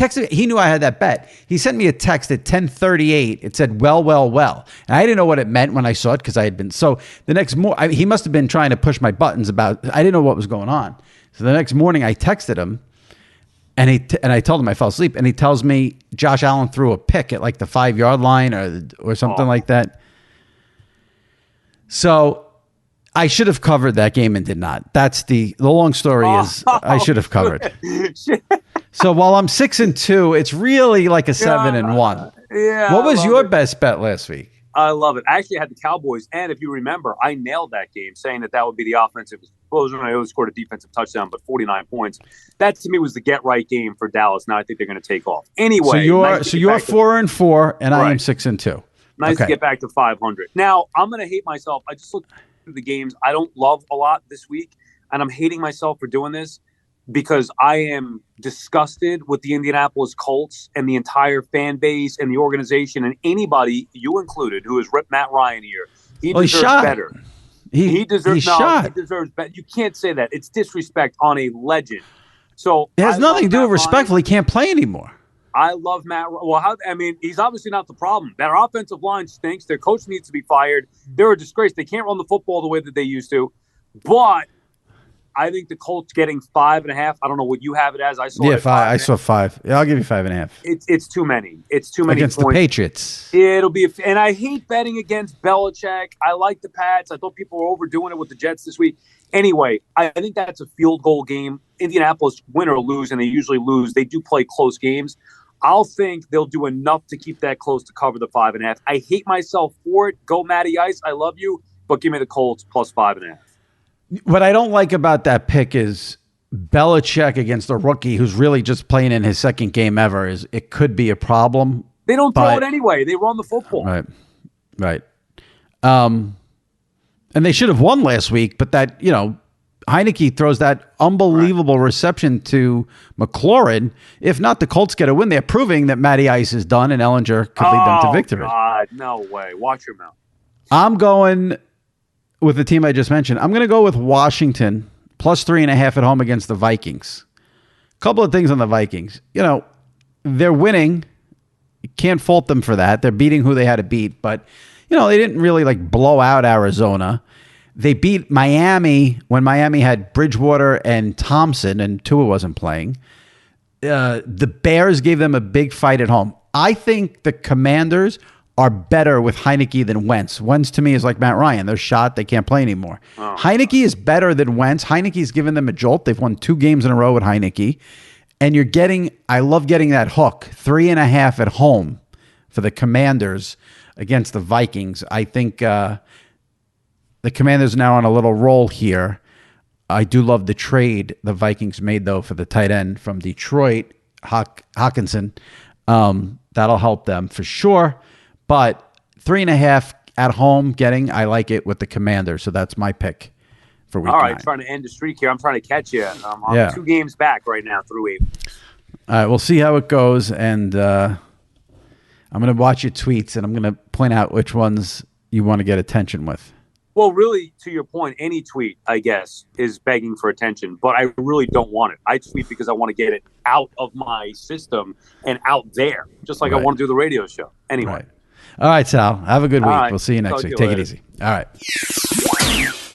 knew I had that bet. He sent me a text at 10:38. It said, well. And I didn't know what it meant when I saw it, because I had been. So the next morning, he must have been trying to push my buttons about, I didn't know what was going on. So the next morning, I texted him, and I told him I fell asleep, and he tells me Josh Allen threw a pick at like the 5-yard line or something like that. So I should have covered that game and did not. That's the long story is I should have covered. So while I'm 6-2, it's really like a 7-1. Yeah. What was your best bet last week? I love it. I actually had the Cowboys, and if you remember, I nailed that game, saying that would be the offensive explosion. I always scored a defensive touchdown, but 49 points. That to me was the get right game for Dallas. Now I think they're going to take off. Anyway, so you're 4-4, and I am 6-2. Nice to get back to 500. Now I'm going to hate myself. I just looked through the games I don't love a lot this week, and I'm hating myself for doing this, because I am disgusted with the Indianapolis Colts and the entire fan base and the organization and anybody, you included, who has ripped Matt Ryan here. He deserves better. He deserves better. You can't say that. It's disrespect on a legend. So it has nothing to do with respectful. He can't play anymore. I love Matt. Well, he's obviously not the problem. Their offensive line stinks. Their coach needs to be fired. They're a disgrace. They can't run the football the way that they used to. But I think the Colts getting 5.5. I don't know what you have it as. I saw 5. I saw 5. Yeah, I'll give you 5.5. It's too many. It's too many against points. The Patriots. It'll be, and I hate betting against Belichick. I like the Pats. I thought people were overdoing it with the Jets this week. Anyway, I think that's a field goal game. Indianapolis win or lose, and they usually lose. They do play close games. I'll think they'll do enough to keep that close to cover the 5.5. I hate myself for it. Go Matty Ice. I love you, but give me the Colts plus 5.5. What I don't like about that pick is Belichick against a rookie who's really just playing in his second game ever. It could be a problem. They don't throw it anyway. They run the football. Right. And they should have won last week, but that, Heineke throws that unbelievable reception to McLaurin. If not, the Colts get a win. They're proving that Matty Ice is done and Ellinger could lead them to victory. God, no way. Watch your mouth. I'm going with the team I just mentioned. I'm going to go with Washington plus 3.5 at home against the Vikings. A couple of things on the Vikings. They're winning. You can't fault them for that. They're beating who they had to beat, but they didn't really blow out Arizona. They beat Miami when Miami had Bridgewater and Thompson and Tua wasn't playing. The Bears gave them a big fight at home. I think the Commanders are better with Heineke than Wentz. Wentz to me is like Matt Ryan. They're shot. They can't play anymore. Oh. Heineke is better than Wentz. Heineke's given them a jolt. They've won 2 games in a row with Heineke. And I love getting that hook, 3.5 at home for the Commanders against the Vikings. I think the Commanders are now on a little roll here. I do love the trade the Vikings made, though, for the tight end from Detroit, Hawkinson. That'll help them for sure. But 3.5 at home I like it with the Commanders. So that's my pick for week 9. All right, trying to end the streak here. I'm trying to catch you. I'm 2 games back right now through 8. All right, we'll see how it goes. And I'm going to watch your tweets, and I'm going to point out which ones you want to get attention with. Well, really, to your point, any tweet, I guess, is begging for attention, but I really don't want it. I tweet because I want to get it out of my system and out there, just like I want to do the radio show. Anyway. Right. All right, Sal. Have a good week. Right. We'll see you next week. Take it easy. All right.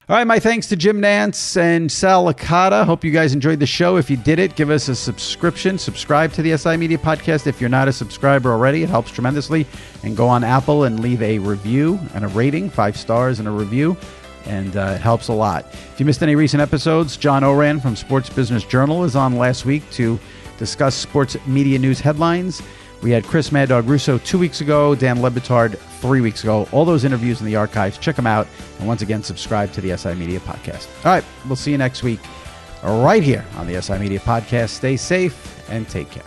All right, my thanks to Jim Nantz and Sal Licata. Hope you guys enjoyed the show. If you did it, give us a subscription. Subscribe to the SI Media Podcast. If you're not a subscriber already, it helps tremendously. And go on Apple and leave a review and a rating, 5 stars and a review. And it helps a lot. If you missed any recent episodes, John Oran from Sports Business Journal is on last week to discuss sports media news headlines. We had Chris Mad Dog Russo 2 weeks ago, Dan Lebitard 3 weeks ago. All those interviews in the archives. Check them out. And once again, subscribe to the SI Media Podcast. All right, we'll see you next week right here on the SI Media Podcast. Stay safe and take care.